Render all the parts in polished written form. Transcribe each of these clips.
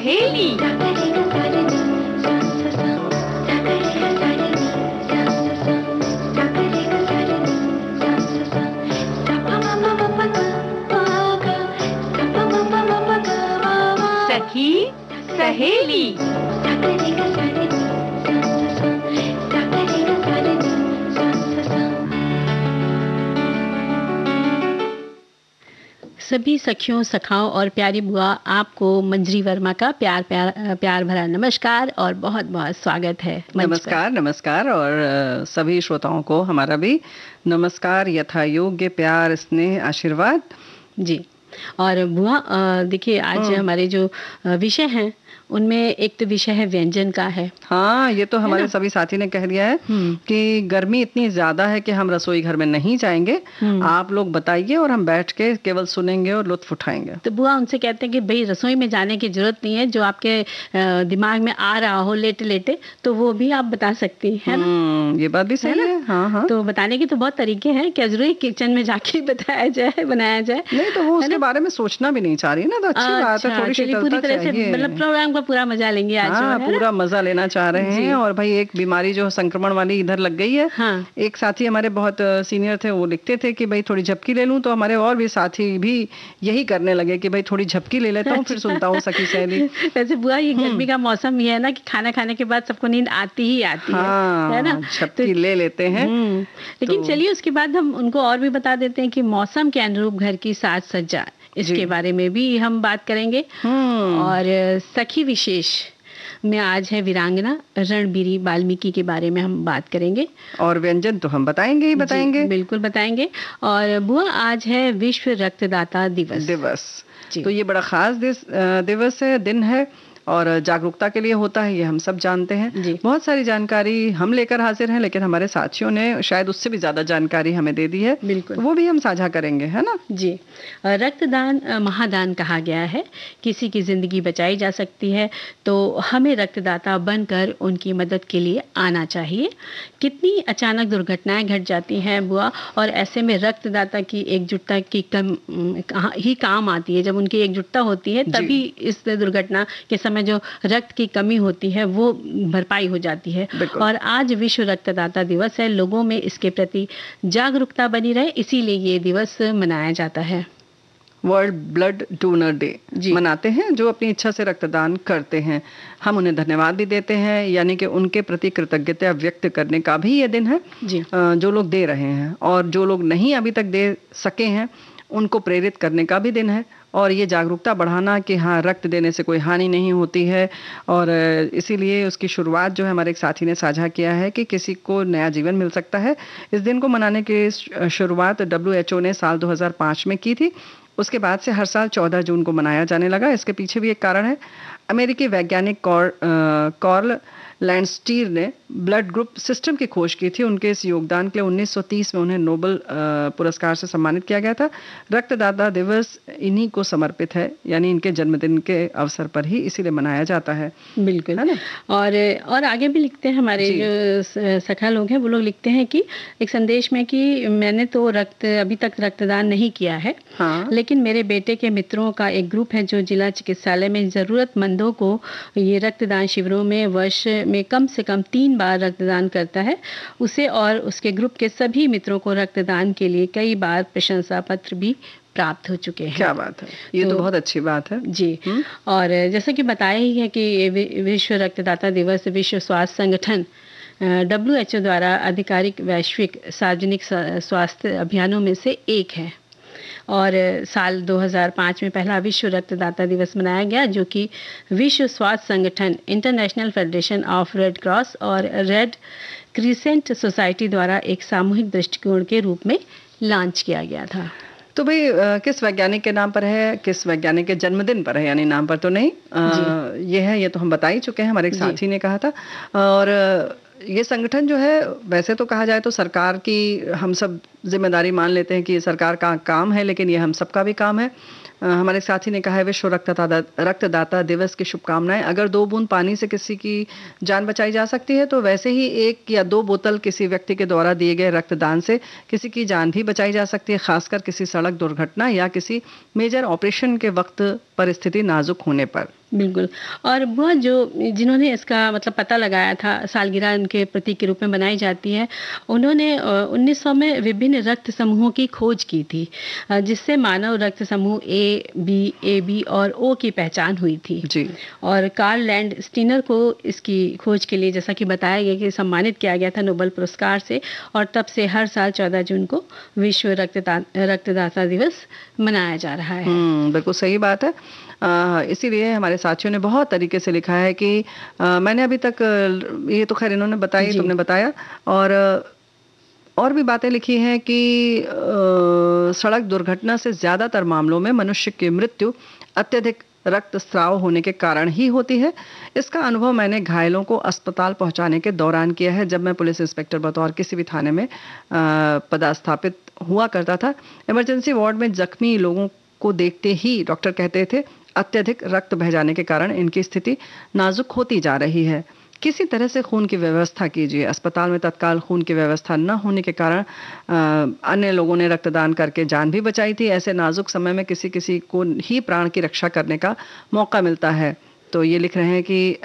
सहेली। सखी सहेली। सभी सखियों, सखाओं और प्यारी बुआ, आपको मंजरी वर्मा का प्यार भरा नमस्कार और बहुत बहुत स्वागत है। नमस्कार नमस्कार। और सभी श्रोताओं को हमारा भी नमस्कार, यथा योग्य प्यार, स्नेह, आशीर्वाद जी। और बुआ देखिए, आज हमारे जो विषय हैं उनमें एक तो विषय है व्यंजन का है। हाँ, ये तो हमारे सभी साथी ने कह दिया है कि गर्मी इतनी ज्यादा है कि हम रसोई घर में नहीं जाएंगे। आप लोग बताइए और हम बैठ के केवल सुनेंगे और लुत्फ उठाएंगे। तो बुआ उनसे कहते हैं कि भाई रसोई में जाने की जरूरत नहीं है, जो आपके दिमाग में आ रहा हो लेटे लेटे तो वो भी आप बता सकती है ना। ये बात भी सही है। हाँ हाँ, तो बताने के तो बहुत तरीके हैं, क्या जरूरी किचन में जाके बताया जाए, बनाया जाए? नहीं तो वो उसके बारे में सोचना भी नहीं चाह रही ना, तो अच्छी बात है। थोड़ी शीतलता पूरी तरह से मतलब प्रोग्राम का पूरा मजा लेंगे आज। हाँ, पूरा मजा लेना चाह रहे हैं। और भाई एक बीमारी जो संक्रमण वाली इधर लग गई है। हाँ। एक साथी हमारे बहुत सीनियर थे, वो लिखते थे कि भाई थोड़ी झपकी ले लूं, तो हमारे और भी साथी भी यही करने लगे कि भाई थोड़ी झपकी ले लेता हूँ, फिर सुनता हूँ सखी सहेली। वैसे बुआ ये गर्मी का मौसम ये है ना कि खाना खाने के बाद सबको नींद आती ही आती है ना, झपकी ले लेते हैं। लेकिन चलिए उसके बाद हम उनको और भी बता देते हैं कि मौसम के अनुरूप घर की साज सज्जा, इसके बारे में भी हम बात करेंगे। और सखी विशेष में आज है वीरांगना रणबीरी वाल्मीकि के बारे में हम बात करेंगे। और व्यंजन तो हम बताएंगे ही बताएंगे। बिल्कुल बताएंगे। और बुआ आज है विश्व रक्तदाता दिवस। तो ये बड़ा खास दिवस है, दिन है और जागरूकता के लिए होता है, ये हम सब जानते हैं। बहुत सारी जानकारी हम लेकर हाजिर हैं, लेकिन हमारे साथियों ने शायद उससे भी ज्यादा जानकारी हमें दे दी है। बिल्कुल, वो भी हम साझा करेंगे, है ना जी। रक्तदान महादान कहा गया है। किसी की जिंदगी बचाई जा सकती है तो हमें रक्तदाता बनकर उनकी मदद के लिए आना चाहिए। कितनी अचानक दुर्घटनाएं घट जाती हैं बुआ, और ऐसे में रक्तदाता की एकजुटता की ही काम आती है। जब उनकी एकजुटता होती है तभी इस दुर्घटना के समय जो रक्त की कमी होती है वो भरपाई हो जाती है। और आज विश्व रक्तदाता दिवस है। लोगों में इसके प्रति जागरूकता बनी रहे, इसीलिए ये दिवस मनाया जाता है। वर्ल्ड ब्लड डोनर डे मनाते हैं, जो अपनी इच्छा से रक्तदान करते हैं। हम उन्हें धन्यवाद भी देते हैं, यानी कि उनके प्रति कृतज्ञता व्यक्त करने का भी ये दिन है जी। जो लोग दे रहे हैं और जो लोग नहीं अभी तक दे सके हैं उनको प्रेरित करने का भी दिन है। और ये जागरूकता बढ़ाना कि हाँ, रक्त देने से कोई हानि नहीं होती है। और इसीलिए उसकी शुरुआत जो है हमारे एक साथी ने साझा किया है कि किसी को नया जीवन मिल सकता है। इस दिन को मनाने की शुरुआत WHO ने साल 2005 में की थी। उसके बाद से हर साल 14 जून को मनाया जाने लगा। इसके पीछे भी एक कारण है। अमेरिकी वैज्ञानिक कॉर्ल लैंडस्टीर ने ब्लड ग्रुप सिस्टम की खोज की थी। उनके इस योगदान के लिए 1930 में उन्हें नोबेल पुरस्कार से सम्मानित किया गया था। रक्तदाता दिवस इन्हीं को समर्पित है, यानी इनके जन्मदिन के अवसर पर ही इसीलिए मनाया जाता है। बिल्कुल, है ना। और आगे भी लिखते हैं हमारे जो सखा लोग हैं, वो लोग लिखते हैं कि एक संदेश में कि मैंने तो अभी तक रक्तदान नहीं किया है। हाँ। लेकिन मेरे बेटे के मित्रों का एक ग्रुप है जो जिला चिकित्सालय में जरूरतमंदों को ये रक्तदान शिविरों में वर्ष में कम से कम 3 बार रक्तदान करता है। उसे और उसके ग्रुप के सभी मित्रों को रक्तदान के लिए कई बार प्रशंसा पत्र भी प्राप्त हो चुके हैं। क्या बात है, ये तो बहुत अच्छी बात है जी। और जैसा कि बताया ही है कि विश्व रक्तदाता दिवस विश्व स्वास्थ्य संगठन WHO द्वारा आधिकारिक वैश्विक सार्वजनिक स्वास्थ्य अभियानों में से एक है। और साल 2005 में पहला विश्व रक्तदाता दिवस मनाया गया, जो कि विश्व स्वास्थ्य संगठन, international federation of red cross और रेड क्रिसेंट सोसाइटी द्वारा एक सामूहिक दृष्टिकोण के रूप में लॉन्च किया गया था। तो भाई किस वैज्ञानिक के नाम पर है, किस वैज्ञानिक के जन्मदिन पर है, यानी नाम पर तो नहीं, ये तो हम बता ही चुके हैं, हमारे एक साथी ने कहा था। और ये संगठन जो है, वैसे तो कहा जाए तो सरकार की हम सब जिम्मेदारी मान लेते हैं कि ये सरकार का काम है, लेकिन ये हम सबका भी काम है। हमारे साथी ने कहा है विश्व रक्तदाता दिवस की शुभकामनाएं। अगर 2 बूंद पानी से किसी की जान बचाई जा सकती है तो वैसे ही 1 या 2 बोतल किसी व्यक्ति के द्वारा दिए गए रक्तदान से किसी की जान भी बचाई जा सकती है, खासकर किसी सड़क दुर्घटना या किसी मेजर ऑपरेशन के वक्त परिस्थिति नाजुक होने पर। बिल्कुल। और वह जो जिन्होंने इसका मतलब पता लगाया था, सालगिरह उनके प्रतीक के रूप में बनाई जाती है, उन्होंने 1900 में विभिन्न रक्त समूहों की खोज की थी, जिससे मानव रक्त समूह ए बी और ओ की पहचान हुई थी जी। और कार्ल लैंड स्टीनर को इसकी खोज के लिए, जैसा कि बताया गया, कि सम्मानित किया गया था नोबेल पुरस्कार से, और तब से हर साल 14 जून को विश्व रक्तदाता दिवस मनाया जा रहा है। बिल्कुल सही बात है। इसीलिए हमारे साथियों ने बहुत तरीके से लिखा है कि मैंने अभी तक, ये तो खैर इन्होंने बताई, तुमने बताया, और भी बातें लिखी हैं कि सड़क दुर्घटना से ज़्यादातर मामलों में मनुष्य की मृत्यु अत्यधिक रक्तस्राव होने के कारण ही होती है। इसका अनुभव मैंने घायलों को अस्पताल पहुंचाने के दौरान किया है, जब मैं पुलिस इंस्पेक्टर बतौर किसी भी थाने में पदस्थापित हुआ करता था। इमरजेंसी वार्ड में जख्मी लोगों को देखते ही डॉक्टर कहते थे अत्यधिक रक्त बह जाने के कारण इनकी स्थिति नाजुक होती जा रही है, किसी तरह से खून की व्यवस्था कीजिए। अस्पताल में तत्काल खून की व्यवस्था न होने के कारण अन्य लोगों ने रक्तदान करके जान भी बचाई थी। ऐसे नाजुक समय में किसी को ही प्राण की रक्षा करने का मौका मिलता है। तो ये लिख रहे हैं कि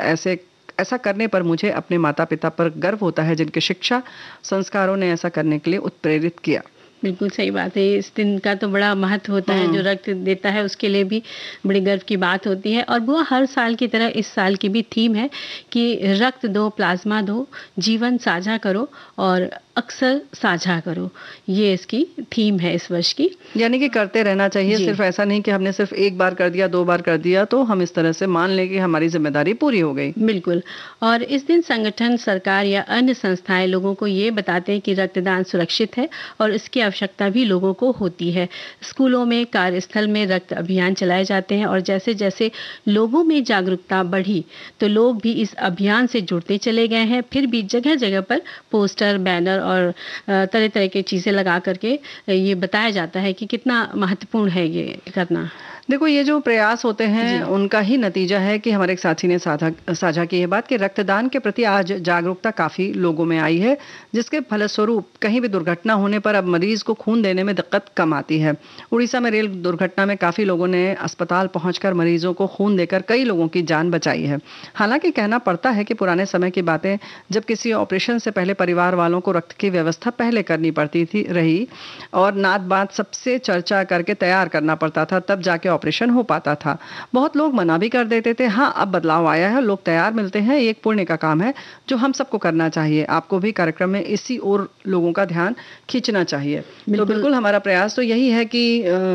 ऐसा करने पर मुझे अपने माता पिता पर गर्व होता है, जिनके शिक्षा संस्कारों ने ऐसा करने के लिए उत्प्रेरित किया। बिल्कुल सही बात है। इस दिन का तो बड़ा महत्व होता है, जो रक्त देता है उसके लिए भी बड़ी गर्व की बात होती है। और वो हर साल की तरह इस साल की भी थीम है कि रक्त दो, प्लाज्मा दो, जीवन साझा करो और अक्सर साझा करो। ये इसकी थीम है इस वर्ष की। यानी कि करते रहना चाहिए, सिर्फ ऐसा नहीं कि हमने सिर्फ 1 बार कर दिया, 2 बार कर दिया तो हम इस तरह से मान लें कि हमारी जिम्मेदारी पूरी हो गई। बिल्कुल। और इस दिन संगठन, सरकार या अन्य संस्थाएं लोगों को ये बताते हैं कि रक्तदान सुरक्षित है और इसकी आवश्यकता भी लोगों को होती है। स्कूलों में, कार्यस्थल में रक्त अभियान चलाए जाते हैं और जैसे जैसे लोगों में जागरूकता बढ़ी तो लोग भी इस अभियान से जुड़ते चले गए हैं। फिर भी जगह जगह पर पोस्टर, बैनर और तरह तरह की चीज़ें लगा करके ये बताया जाता है कि कितना महत्वपूर्ण है ये करना। देखो, ये जो प्रयास होते हैं उनका ही नतीजा है कि हमारे एक साथी ने साझा की है बात कि रक्तदान के प्रति आज जागरूकता काफ़ी लोगों में आई है, जिसके फलस्वरूप कहीं भी दुर्घटना होने पर अब मरीज को खून देने में दिक्कत कम आती है। उड़ीसा में रेल दुर्घटना में काफ़ी लोगों ने अस्पताल पहुंचकर मरीजों को खून देकर कई लोगों की जान बचाई है। हालांकि कहना पड़ता है कि पुराने समय की बातें, जब किसी ऑपरेशन से पहले परिवार वालों को रक्त की व्यवस्था पहले करनी पड़ती थी रही और नात बात सबसे चर्चा करके तैयार करना पड़ता था, तब जाके ऑपरेशन हो पाता था। बहुत लोग मना भी कर देते थे। हाँ, अब बदलाव आया है, लोग तैयार मिलते हैं। ये एक पुण्य का काम है जो हम सबको करना चाहिए। आपको भी कार्यक्रम में इसी और लोगों का ध्यान खींचना चाहिए। तो बिल्कुल हमारा प्रयास तो यही है कि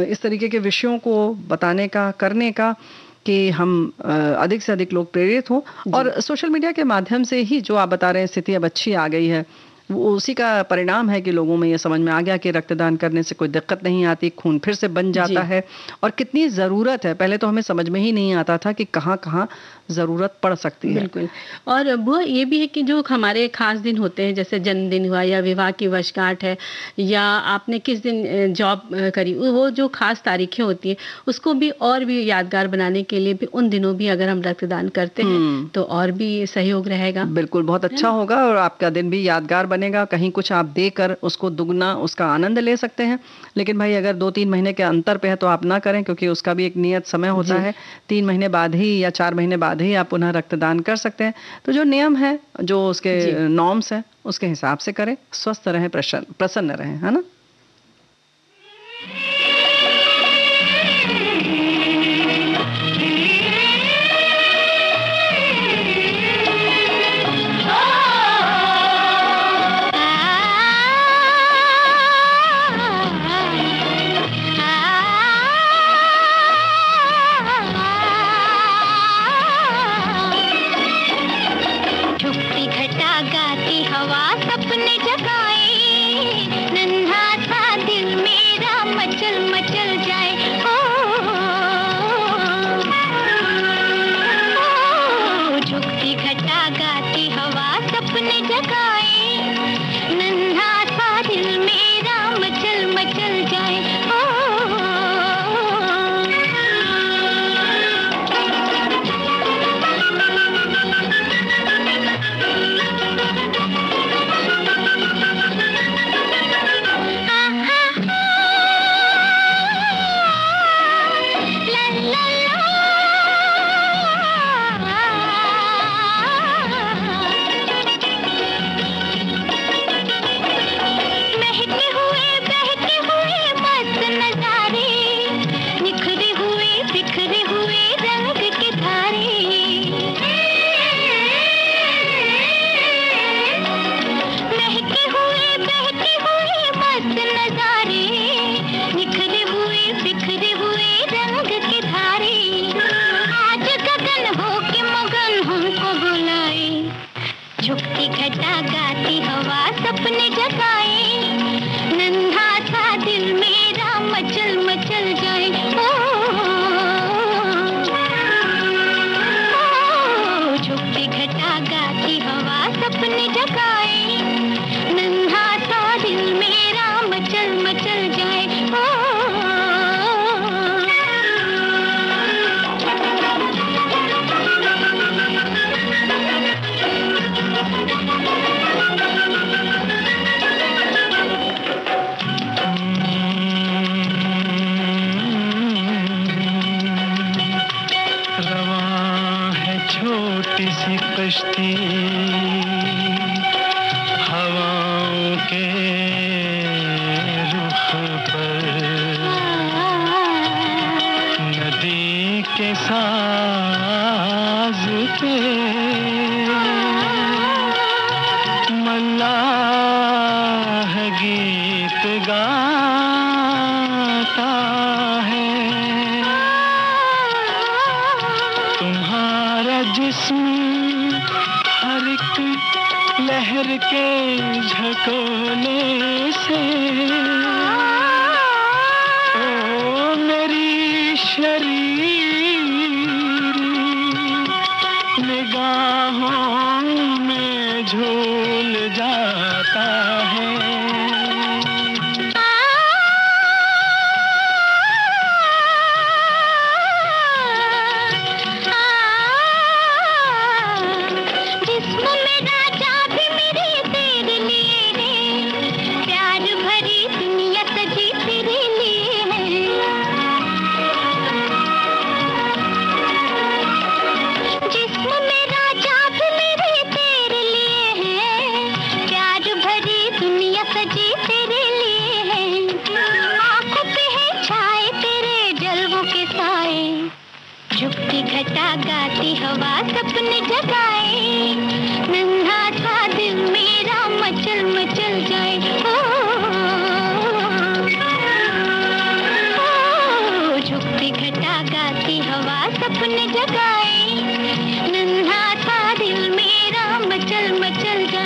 इस तरीके के विषयों को बताने का, करने का, कि हम अधिक से अधिक लोग प्रेरित हों। और सोशल मीडिया के माध्यम से ही जो आप बता रहे हैं स्थिति अब अच्छी आ गई है, वो उसी का परिणाम है कि लोगों में ये समझ में आ गया कि रक्तदान करने से कोई दिक्कत नहीं आती, खून फिर से बन जाता है और कितनी ज़रूरत है। पहले तो हमें समझ में ही नहीं आता था कि कहाँ कहाँ ज़रूरत पड़ सकती है। बिल्कुल। और वो ये भी है कि जो हमारे खास दिन होते हैं, जैसे जन्मदिन हुआ या विवाह की वर्षगांठ है या आपने किस दिन जॉब करी, वो जो खास तारीखें होती हैं उसको भी और भी यादगार बनाने के लिए भी उन दिनों भी अगर हम रक्तदान करते हैं तो और भी सहयोग रहेगा। बिल्कुल, बहुत अच्छा होगा और आपका दिन भी यादगार बनेगा। कहीं कुछ आप देकर उसको दुगना उसका आनंद ले सकते हैं। लेकिन भाई अगर 2-3 महीने के अंतर पे है तो आप ना करें, क्योंकि उसका भी एक नियत समय होता है। 3 महीने बाद ही या 4 महीने बाद ही आप पुनः रक्तदान कर सकते हैं। तो जो नियम है, जो उसके नॉर्म्स हैं, उसके हिसाब से करें। स्वस्थ रहें, प्रसन्न रहें, है ना। सपने जगाए, नन्हा सा दिल मेरा झुकती घटा गाती हवा सपने जगाए, नन्हा सा दिल मेरा मचल मचल जाए। झुकती घटा गाती हवा सपने जगाए, नन्हा सा दिल मेरा मचल मचल जाए। छोटी सी कश्ती हवाओं के रुख पर, नदी के साज पे मल्लाह गीत गाता है। तुम्हारा जिस्म हर एक लहर के झकोले से, ओ मेरी शरीर निगाहों में झूल जाता है। झुकती घटा गाती हवा सपने जगाए, नन्हा सा दिल मेरा मचल मचल जाए। झुकती घटा गाती हवा सपने जगाए, नन्हा सा दिल मेरा मचल मचल जाए।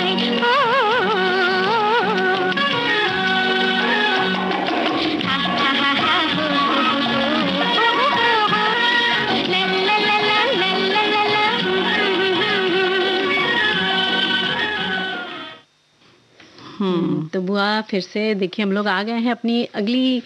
तो बुआ फिर से देखिए हम लोग आ गए हैं अपनी अगली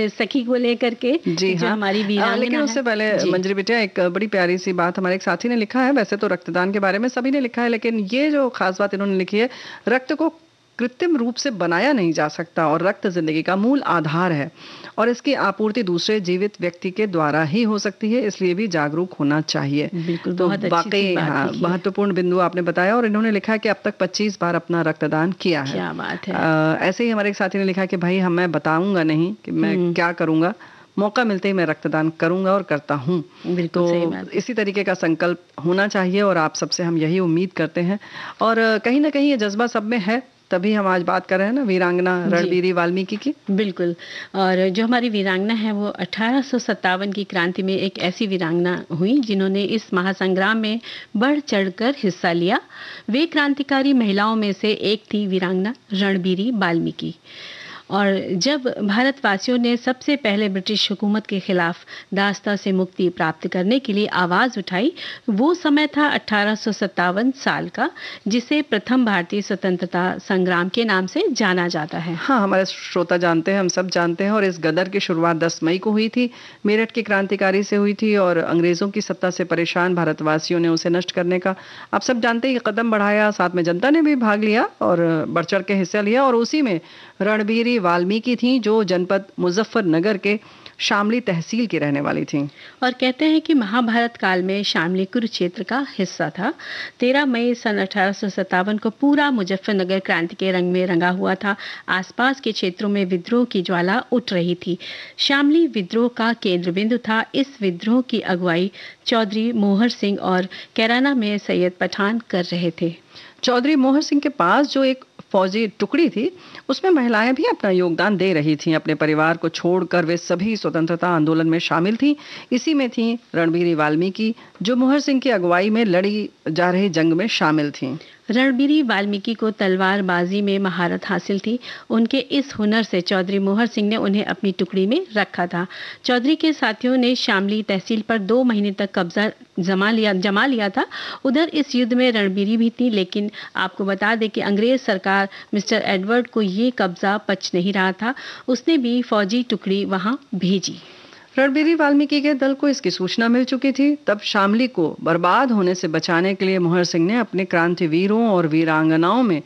सखी को लेकर के, जी जो हाँ, हमारी वीरांगना लेकिन उससे पहले मंजरी बेटा एक बड़ी प्यारी सी बात हमारे एक साथी ने लिखा है। वैसे तो रक्तदान के बारे में सभी ने लिखा है, लेकिन ये जो खास बात इन्होंने लिखी है, रक्त को कृत्रिम रूप से बनाया नहीं जा सकता और रक्त जिंदगी का मूल आधार है और इसकी आपूर्ति दूसरे जीवित व्यक्ति के द्वारा ही हो सकती है, इसलिए भी जागरूक होना चाहिए। बिल्कुल, तो बहुत वाकई हाँ, महत्वपूर्ण बिंदु आपने बताया। और इन्होंने लिखा कि अब तक 25 बार अपना रक्तदान किया है। क्या बात है। ऐसे ही हमारे एक साथी ने लिखा कि भाई मैं बताऊंगा नहीं कि मैं क्या करूंगा, मौका मिलते ही मैं रक्तदान करूंगा और करता हूँ। तो इसी तरीके का संकल्प होना चाहिए और आप सबसे हम यही उम्मीद करते हैं। और कहीं ना कहीं ये जज्बा सब में है, तभी हम आज बात कर रहे हैं ना वीरांगना रणबीरी वाल्मीकि की। बिल्कुल। और जो हमारी वीरांगना है वो 1857 की क्रांति में एक ऐसी वीरांगना हुई जिन्होंने इस महासंग्राम में बढ़ चढ़कर हिस्सा लिया। वे क्रांतिकारी महिलाओं में से एक थी वीरांगना रणबीरी वाल्मीकि। और जब भारतवासियों ने सबसे पहले ब्रिटिश हुकूमत के खिलाफ दास्ता से मुक्ति प्राप्त करने के लिए आवाज़ उठाई, वो समय था 1857 साल का, जिसे प्रथम भारतीय स्वतंत्रता संग्राम के नाम से जाना जाता है। हाँ, हमारे श्रोता जानते हैं, हम सब जानते हैं। और इस गदर की शुरुआत 10 मई को हुई थी, मेरठ के क्रांतिकारी से हुई थी और अंग्रेज़ों की सत्ता से परेशान भारतवासियों ने उसे नष्ट करने का आप सब जानते ही कदम बढ़ाया। साथ में जनता ने भी भाग लिया और बढ़ चढ़ के हिस्सा लिया। और उसी में रणबीरी वाल्मीकि थी जो जनपद मुजफ्फरनगर के शामली तहसील की रहने वाली थी। और कहते हैं कि महाभारत काल में शामली कुरुक्षेत्र का हिस्सा था। 13 मई सन 1857 को पूरा मुजफ्फरनगर क्रांति के रंग में रंगा हुआ था। आसपास के क्षेत्रों में विद्रोह की ज्वाला उठ रही थी। शामली विद्रोह का केंद्र बिंदु था। इस विद्रोह की अगुवाई चौधरी मोहर सिंह और कैराना में सैयद पठान कर रहे थे। चौधरी मोहर सिंह के पास जो एक फौजी टुकड़ी थी, उसमें महिलाएं भी अपना योगदान दे रही थीं। अपने परिवार को छोड़कर वे सभी स्वतंत्रता आंदोलन में शामिल थीं। इसी में थीं रणबीरी वाल्मीकि, जो मोहर सिंह की अगुवाई में लड़ी जा रही जंग में शामिल थीं। रणबीरी वाल्मीकि को तलवारबाजी में महारत हासिल थी। उनके इस हुनर से चौधरी मोहर सिंह ने उन्हें अपनी टुकड़ी में रखा था। चौधरी के साथियों ने शामली तहसील पर 2 महीने तक कब्जा जमा लिया था। उधर इस युद्ध में रणबीरी भी थी, लेकिन आपको बता दें कि अंग्रेज सरकार मिस्टर एडवर्ड को ये कब्जा पच नहीं रहा था। उसने भी फौजी टुकड़ी वहां भेजी। रणबीरी वाल्मीकि के दल को इसकी सूचना मिल चुकी थी। तब शामली को बर्बाद होने से बचाने के लिए मोहर सिंह ने अपने क्रांतिवीरों और वीरांगनाओं में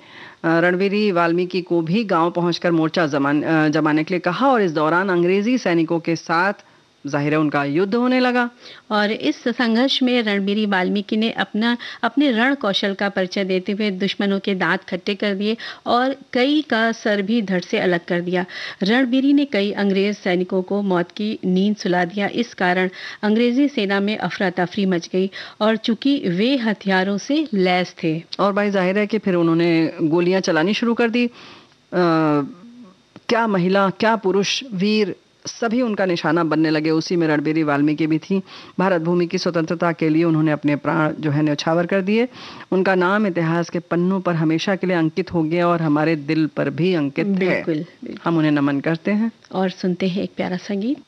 रणबीरी वाल्मीकि को भी गांव पहुंचकर मोर्चा जमाने के लिए कहा और इस दौरान अंग्रेजी सैनिकों के साथ जाहिर है उनका युद्ध होने लगा। और इस संघर्ष में रणबीरी वाल्मीकि ने अपने रण कौशल का परिचय देते हुए दुश्मनों के दांत खट्टे कर दिए और कई का सर भी धड़ से अलग कर दिया। रणबीरी ने कई अंग्रेज सैनिकों को मौत की नींद सुला दिया। इस कारण अंग्रेजी सेना में अफरा तफरी मच गई और चूंकि वे हथियारों से लैस थे और भाई जाहिर है कि फिर उन्होंने गोलियां चलानी शुरू कर दी। क्या महिला क्या पुरुष वीर सभी उनका निशाना बनने लगे। उसी में रणबीरी वाल्मीकि भी थी। भारत भूमि की स्वतंत्रता के लिए उन्होंने अपने प्राण जो है न्यौछावर कर दिए। उनका नाम इतिहास के पन्नों पर हमेशा के लिए अंकित हो गया और हमारे दिल पर भी अंकित है। बिल्कुल। हम उन्हें नमन करते हैं और सुनते हैं एक प्यारा संगीत।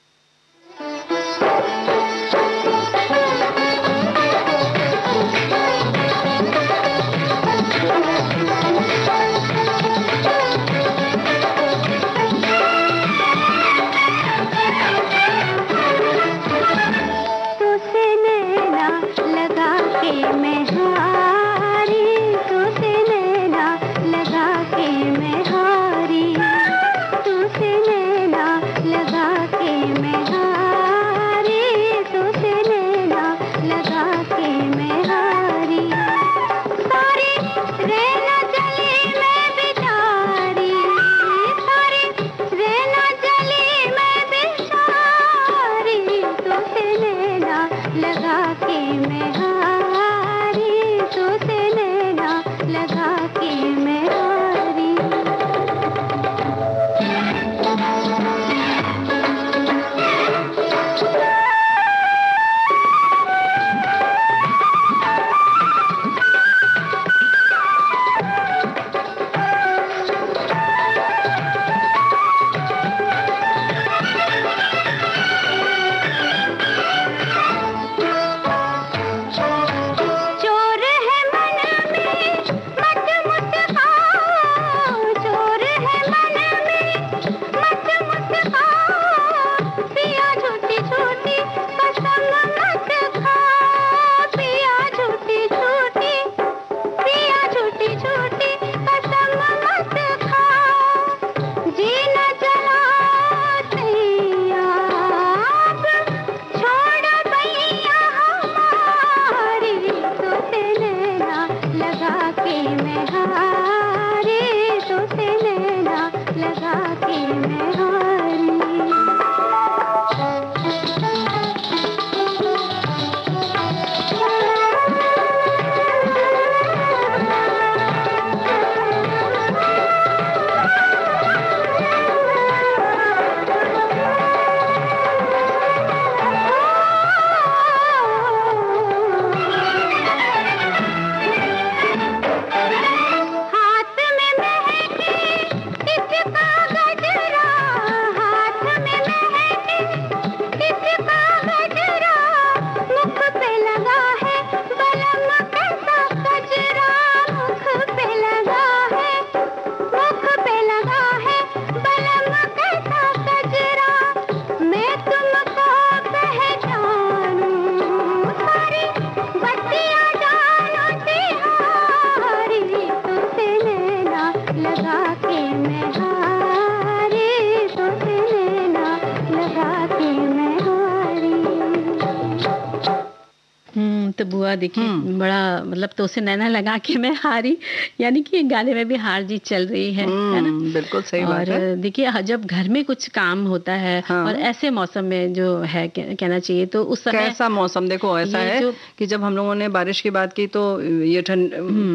तो बुआ देखिए बड़ा मतलब तो उसे नैना लगा के मैं हारी, यानी कि गाने में भी हार जीत चल रही है ना। बिल्कुल सही बात है। और देखिए जब घर में कुछ काम होता है और ऐसे मौसम में जो है कहना चाहिए तो उस समय कैसा मौसम देखो ऐसा है कि जब हम लोगों ने बारिश की बात की तो ये ठंड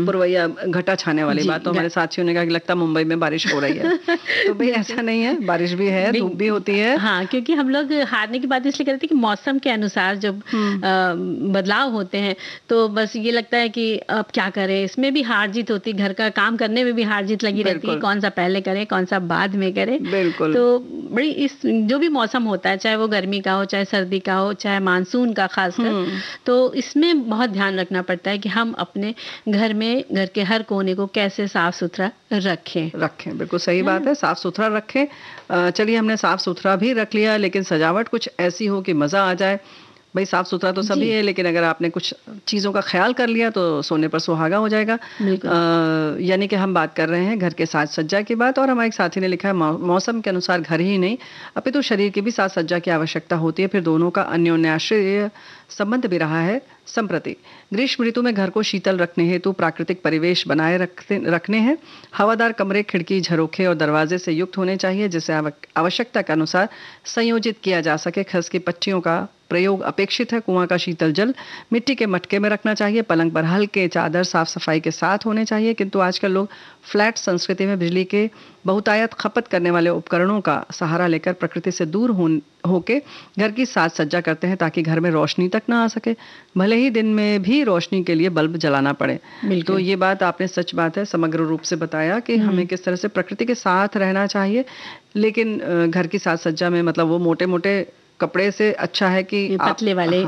पुरवैया घटा छाने वाली बात, तो हमारे साथियों ने कहा कि लगता मुंबई में बारिश हो रही है। तो भाई ऐसा नहीं है, बारिश भी है, धूप भी होती है। हाँ, क्योंकि हम लोग हारने की बात इसलिए करते हैं कि मौसम के अनुसार जब बदलाव होते हैं तो बस ये लगता है कि अब क्या करें, इसमें भी हार जीत होती, घर का काम करने में भी हार जीत लगी रहती है, कौन सा पहले करें कौन सा बाद में करें। बिल्कुल। तो बड़ी इस जो भी मौसम होता है, चाहे वो गर्मी का हो, चाहे सर्दी का हो, चाहे मानसून का खासकर, तो इसमें बहुत ध्यान रखना पड़ता है कि हम अपने घर में, घर के हर कोने को कैसे साफ सुथरा रखें। बिल्कुल सही बात है, साफ सुथरा रखें। चलिए, हमने साफ सुथरा भी रख लिया, लेकिन सजावट कुछ ऐसी हो कि मजा आ जाए। भाई साफ सुथरा तो सभी है, लेकिन अगर आपने कुछ चीज़ों का ख्याल कर लिया तो सोने पर सुहागा हो जाएगा। यानी कि हम बात कर रहे हैं घर के साज सज्जा की बात, और हमारे एक साथी ने लिखा है मौसम के अनुसार घर ही नहीं अपितु शरीर की भी साज सज्जा की आवश्यकता होती है, फिर दोनों का अन्योन्याश्रय संबंध भी रहा है संप्रति। ग्रीष्म ऋतु में घर को शीतल रखने हेतु प्राकृतिक परिवेश बनाए रखने हैं। हवादार कमरे, खिड़की, झरोखे और दरवाजे से युक्त होने चाहिए, जिसे आवश्यकता के अनुसार संयोजित किया जा सके। खस की पट्टियों का प्रयोग अपेक्षित है। कुआं का शीतल जल मिट्टी के मटके में रखना चाहिए। पलंग पर हल्के चादर साफ सफाई के साथ होने चाहिए, किंतु आजकल लोग फ्लैट संस्कृति में बिजली के बहुतायत खपत करने वाले उपकरणों का सहारा लेकर प्रकृति से दूर होके घर की साज सज्जा करते हैं, ताकि घर में रोशनी तक ना आ सके, भले ही दिन में भी रोशनी के लिए बल्ब जलाना पड़े। तो ये बात आपने सच बात है, समग्र रूप से बताया कि हमें किस तरह से प्रकृति के साथ रहना चाहिए। लेकिन घर की साज सज्जा में मतलब वो मोटे मोटे कपड़े से अच्छा है कि पतले वाले,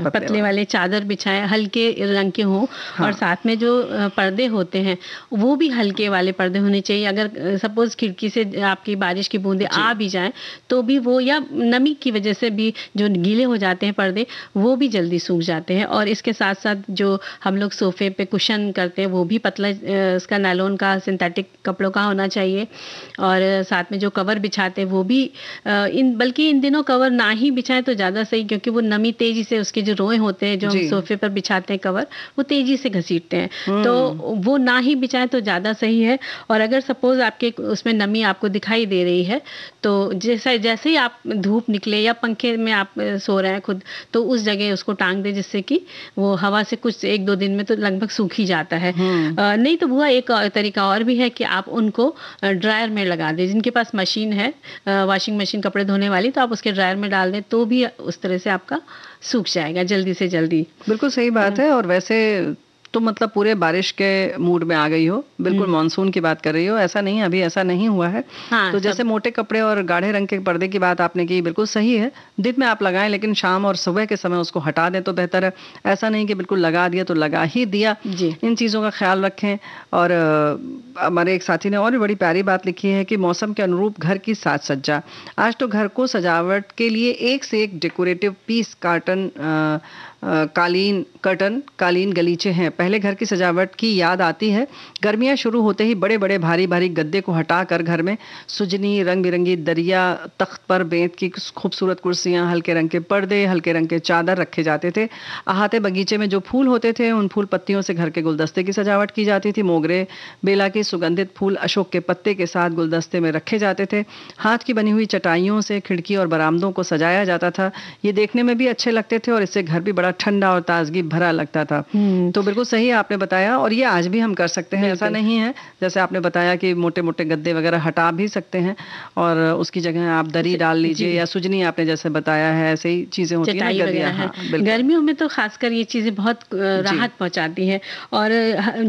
पतले वाले चादर बिछाएं, हल्के रंग के हों। और साथ में जो पर्दे होते हैं वो भी हल्के वाले पर्दे होने चाहिए। अगर सपोज खिड़की से आपकी बारिश की बूंदें आ भी जाएं तो भी वो, या नमी की वजह से भी जो गीले हो जाते हैं पर्दे, वो भी जल्दी सूख जाते हैं। और इसके साथ साथ जो हम लोग सोफे पे कुशन करते हैं वो भी पतला इसका नायलॉन का, सिंथेटिक कपड़ों का होना चाहिए। और साथ में जो कवर बिछाते हैं वो भी बल्कि इन दिनों कवर ना ही बिछाएं तो ज़्यादा सही, क्योंकि वो नमी तेजी से, उसके जो रोए होते हैं जो हम सोफे पर बिछाते हैं कवर, वो तेजी से घसीटते हैं, तो वो ना ही बिछाएं तो ज़्यादा सही है। और अगर सपोज आपके उसमें नमी आपको दिखाई दे रही है तो जैसे ही आप धूप निकले या पंखे में आप सो रहे हैं खुद, तो उस जगह उसको टांग दे, जिससे कि वो हवा से कुछ 1-2 दिन में तो लगभग सूख ही जाता है। नहीं तो बुआ एक तरीका और भी है कि आप उनको ड्रायर में लगा दें। जिनके पास मशीन है, वॉशिंग मशीन कपड़े धोने वाली, तो आप उसके ड्रायर में डाल दें तो भी उस तरह से आपका सूख जाएगा जल्दी से जल्दी। बिल्कुल सही बात है। और वैसे तो मतलब पूरे बारिश के मूड में आ गई हो, बिल्कुल मानसून की बात कर रही हो, ऐसा नहीं, अभी ऐसा नहीं हुआ है। तो जैसे मोटे कपड़े और गाढ़े रंग के पर्दे की बात आपने की, बिल्कुल सही है। दिन में आप लगाएं, लेकिन शाम और सुबह के समय उसको हटा दें तो बेहतर है। ऐसा नहीं कि बिल्कुल लगा दिया तो लगा ही दिया। इन चीज़ों का ख्याल रखें। और हमारे एक साथी ने और भी बड़ी प्यारी बात लिखी है कि मौसम के अनुरूप घर की साज सज्जा। आज तो घर को सजावट के लिए एक से एक डेकोरेटिव पीस, कालीन गलीचे हैं। पहले घर की सजावट की याद आती है। गर्मियां शुरू होते ही बड़े बड़े भारी भारी गद्दे को हटाकर घर में सुजनी, रंग बिरंगी दरिया, तख्त पर बेंत की खूबसूरत कुर्सियां, हल्के रंग के पर्दे, हल्के रंग के चादर रखे जाते थे। अहाते बगीचे में जो फूल होते थे उन फूल पत्तियों से घर के गुलदस्ते की सजावट की जाती थी। मोगरे, बेला के सुगंधित फूल अशोक के पत्ते के साथ गुलदस्ते में रखे जाते थे। हाथ की बनी हुई चटाइयों से खिड़की और बरामदों को सजाया जाता था। ये देखने में भी अच्छे लगते थे और इससे घर भी बड़ा ठंडा और ताजगी भरा लगता था। तो बिल्कुल सही आपने बताया, और ये आज भी हम कर सकते हैं, ऐसा नहीं है। जैसे आपने बताया कि मोटे मोटे गद्दे वगैरह हटा भी सकते हैं और उसकी जगह आप दरी डाल लीजिए, या सुजनी आपने जैसे बताया है, ऐसे ही चीजें होती हैं गद्दियां। गर्मियों में तो खासकर ये चीजें बहुत राहत पहुंचाती हैं। और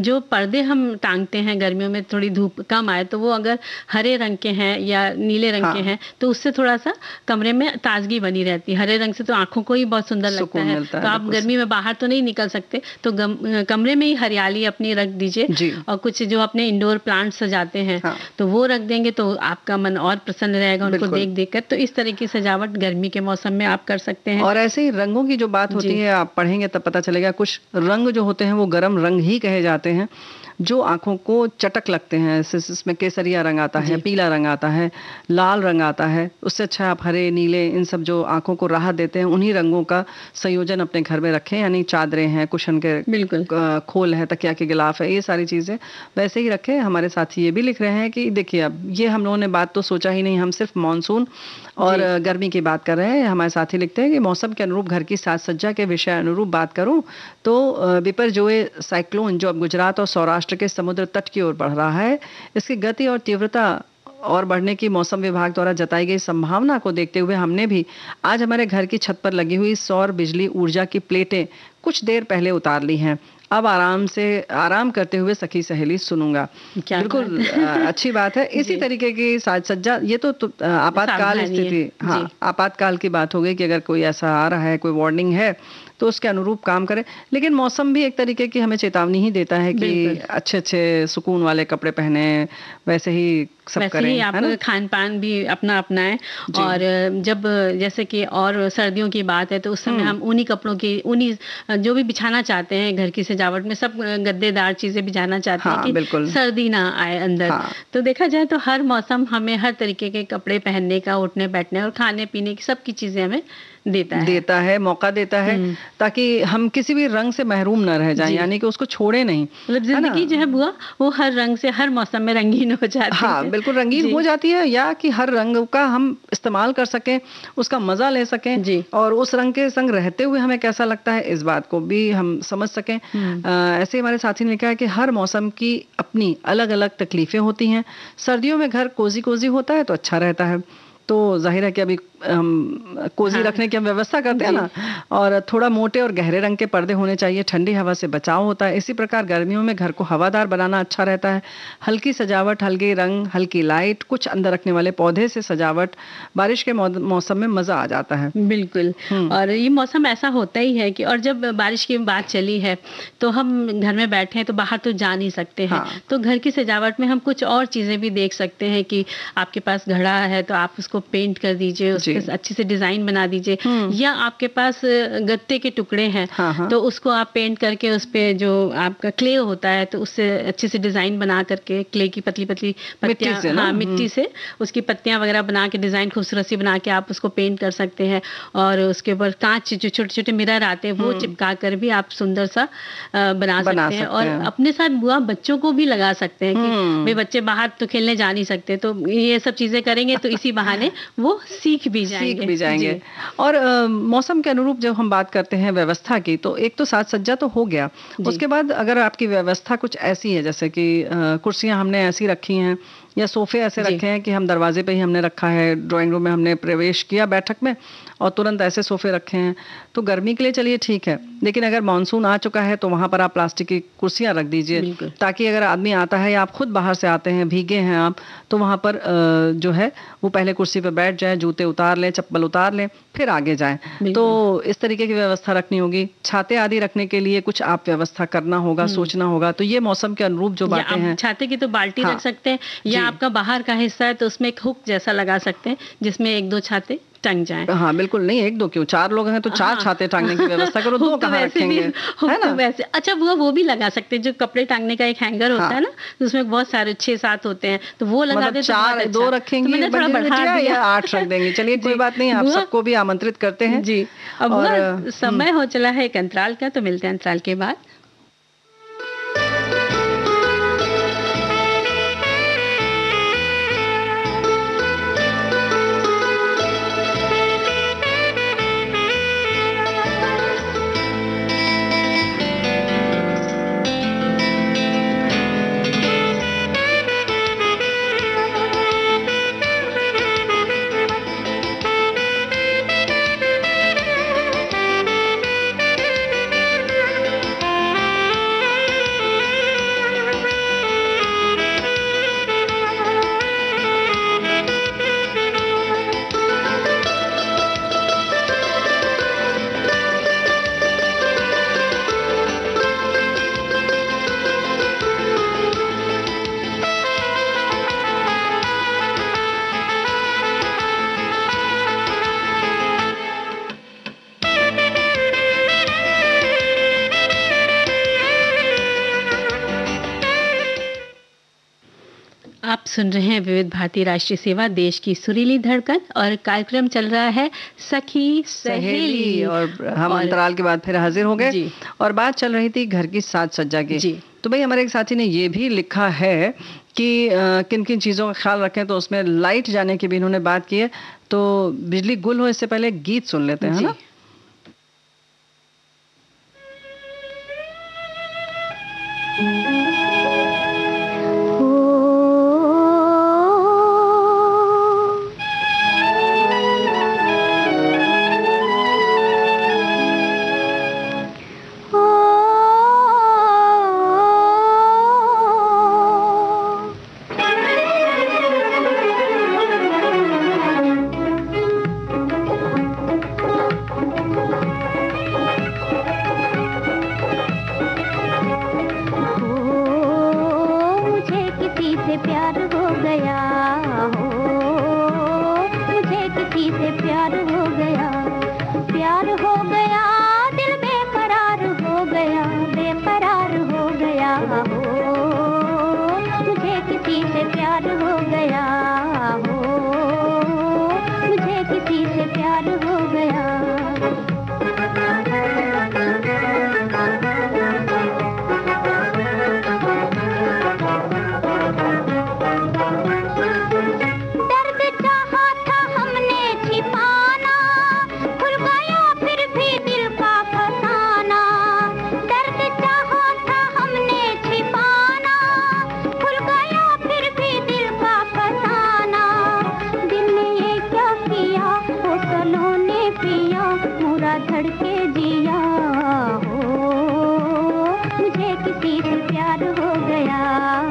जो पर्दे हम टांगते हैं गर्मियों में, थोड़ी धूप कम आए तो वो अगर हरे रंग के हैं या नीले रंग के हैं तो उससे थोड़ा सा कमरे में ताजगी बनी रहती है। हरे रंग से तो आंखों को ही बहुत सुंदर लगता है। तो आप गर्मी में बाहर तो नहीं निकल सकते, तो कमरे में ही हरियाली अपनी रख दीजिए। और कुछ जो अपने इंडोर प्लांट सजाते हैं तो वो रख देंगे तो आपका मन और प्रसन्न रहेगा उनको देख देख कर। तो इस तरह की सजावट गर्मी के मौसम में आप कर सकते हैं। और ऐसे ही रंगों की जो बात होती है, आप पढ़ेंगे तब पता चलेगा, कुछ रंग जो होते हैं वो गर्म रंग ही कहे जाते हैं, जो आंखों को चटक लगते हैं। इसमें केसरिया रंग आता है, पीला रंग आता है, लाल रंग आता है। उससे अच्छा आप हरे, नीले, इन सब जो आंखों को राहत देते हैं, उन्हीं रंगों का संयोजन अपने घर में रखें। यानी चादरें हैं, कुशन के खोल है, तकिया के गिलाफ है, ये सारी चीजें वैसे ही रखें। हमारे साथी ये भी लिख रहे हैं कि देखिए, अब ये हम लोगों ने बात तो सोचा ही नहीं, हम सिर्फ मानसून और गर्मी की बात कर रहे हैं। हमारे साथी लिखते हैं कि मौसम के अनुरूप घर की साज सज्जा के विषय अनुरूप बात करूं तो बिपरजोए साइक्लोन जो अब गुजरात और सौराष्ट्र के समुद्र तट की ओर बढ़ रहा है, इसकी गति और तीव्रता और बढ़ने की मौसम विभाग द्वारा जताई गई संभावना को देखते हुए हमने भी आज हमारे घर की छत पर लगी हुई सौर बिजली ऊर्जा की प्लेटें कुछ देर पहले उतार ली हैं। अब आराम करते हुए सखी सहेली सुनूंगा। बिल्कुल अच्छी बात है। इसी तरीके की साज सज्जा, ये तो आपातकाल स्थिति, हाँ आपातकाल की बात हो गई कि अगर कोई ऐसा आ रहा है, कोई वार्निंग है तो उसके अनुरूप काम करें। लेकिन मौसम भी एक तरीके की हमें चेतावनी ही देता है कि अच्छे अच्छे सुकून वाले कपड़े पहने, वैसे ही सब करें, ही आप खान पान भी अपना अपनाएं। और जब जैसे कि और सर्दियों की बात है तो उस समय हम ऊनी कपड़ों की, ऊनी जो भी बिछाना चाहते हैं घर की सजावट में, सब गद्देदार चीजें बिछाना चाहते हैं कि सर्दी ना आए अंदर। तो देखा जाए तो हर मौसम हमें हर तरीके के कपड़े पहनने का, उठने बैठने और खाने पीने की सबकी चीजें हमें देता है, मौका देता है, ताकि हम किसी भी रंग से महरूम न रह जाएं, यानी कि उसको छोड़े नहीं। मतलब जिंदगी जो है बुआ वो हर रंग से, हर मौसम में रंगीन हो जाती है। हाँ बिल्कुल रंगीन हो जाती है, या कि हर रंग का हम इस्तेमाल कर सकें, उसका मजा ले सकें, और उस रंग के संग रहते हुए हमें कैसा लगता है इस बात को भी हम समझ सकें। ऐसे हमारे साथी ने लिखा है कि हर मौसम की अपनी अलग अलग तकलीफें होती हैं। सर्दियों में घर कोजी कोजी होता है तो अच्छा रहता है, तो जाहिर है कि अभी हम कोजी रखने की हम व्यवस्था करते हैं ना, और थोड़ा मोटे और गहरे रंग के पर्दे होने चाहिए, ठंडी हवा से बचाव होता है। इसी प्रकार गर्मियों में घर को हवादार बनाना अच्छा रहता है। हल्की सजावट, हल्के रंग, हल्की लाइट, कुछ अंदर रखने वाले पौधे से सजावट, बारिश के मौसम में मजा आ जाता है। बिल्कुल। और ये मौसम ऐसा होता ही है कि, और जब बारिश की बात चली है तो हम घर में बैठे हैं तो बाहर तो जा नहीं सकते हैं। तो घर की सजावट में हम कुछ और चीजें भी देख सकते हैं कि आपके पास घड़ा है तो आप उसको पेंट कर दीजिए, अच्छे से डिजाइन बना दीजिए, या आपके पास गत्ते के टुकड़े हैं तो उसको आप पेंट करके उस पे जो आपका क्ले होता है तो उससे अच्छे से डिजाइन बना करके, क्ले की पतली पतली पत्तियां, मिट्टी से उसकी पत्तियां वगैरह बना के डिजाइन खूबसूरत सी बना के आप उसको पेंट कर सकते हैं। और उसके ऊपर कांच जो छोटे छोटे मिरर आते हैं वो चिपका कर भी आप सुंदर सा बना सकते हैं। और अपने साथ बुआ बच्चों को भी लगा सकते हैं कि भाई बच्चे बाहर तो खेलने जा नहीं सकते, तो ये सब चीजें करेंगे तो इसी बहाने वो सीख भी जाएंगे। और मौसम के अनुरूप जब हम बात करते हैं व्यवस्था की, तो एक तो साज सज्जा तो हो गया, उसके बाद अगर आपकी व्यवस्था कुछ ऐसी है जैसे कि कुर्सियां हमने ऐसी रखी हैं या सोफे ऐसे रखे हैं कि हम दरवाजे पे ही हमने रखा है, ड्राइंग रूम में हमने प्रवेश किया बैठक में और तुरंत ऐसे सोफे रखे हैं, तो गर्मी के लिए चलिए ठीक है। लेकिन अगर मानसून आ चुका है तो वहां पर आप प्लास्टिक की कुर्सियां रख दीजिए, ताकि अगर आदमी आता है या आप खुद बाहर से आते हैं, भीगे हैं आप, तो वहां पर जो है वो पहले कुर्सी पर बैठ जाए, जूते उतार लें, चप्पल उतार लें, फिर आगे जाएं। तो इस तरीके की व्यवस्था रखनी होगी। छाते आदि रखने के लिए कुछ आप व्यवस्था करना होगा, सोचना होगा। तो ये मौसम के अनुरूप जो बातें हैं, छाते की तो बाल्टी रख सकते हैं, या आपका बाहर का हिस्सा है तो उसमें एक हुक जैसा लगा सकते हैं जिसमें एक दो छाते टंग जाएं। हाँ बिल्कुल, नहीं एक दो क्यों, 4 लोग हैं तो 4 छाते टांगने की व्यवस्था करो, 2 कहाँ रखेंगे, है ना? वैसे अच्छा वो भी लगा सकते हैं, जो कपड़े टांगने का एक हैंगर होता है ना, उसमें बहुत सारे 6-7 होते हैं, तो वो लगा दे। 4 2 रखेंगे या 8 रख देंगे, चलिए कोई बात नहीं, आप सबको भी आमंत्रित करते हैं जी। अब समय हो चला है एक अंतराल का, तो मिलते हैं अंतराल के बाद। आप सुन रहे हैं विविध भारती राष्ट्रीय सेवा, देश की सुरीली धड़कन, और कार्यक्रम चल रहा है सखी सहेली। और हम अंतराल के बाद फिर हाजिर हो गए और बात चल रही थी घर की साज सज्जा की। तो भाई हमारे एक साथी ने ये भी लिखा है कि किन किन चीज़ों का ख्याल रखें, तो उसमें लाइट जाने की भी इन्होंने बात की है। तो बिजली गुल हो इससे पहले गीत सुन लेते हैं, है ना?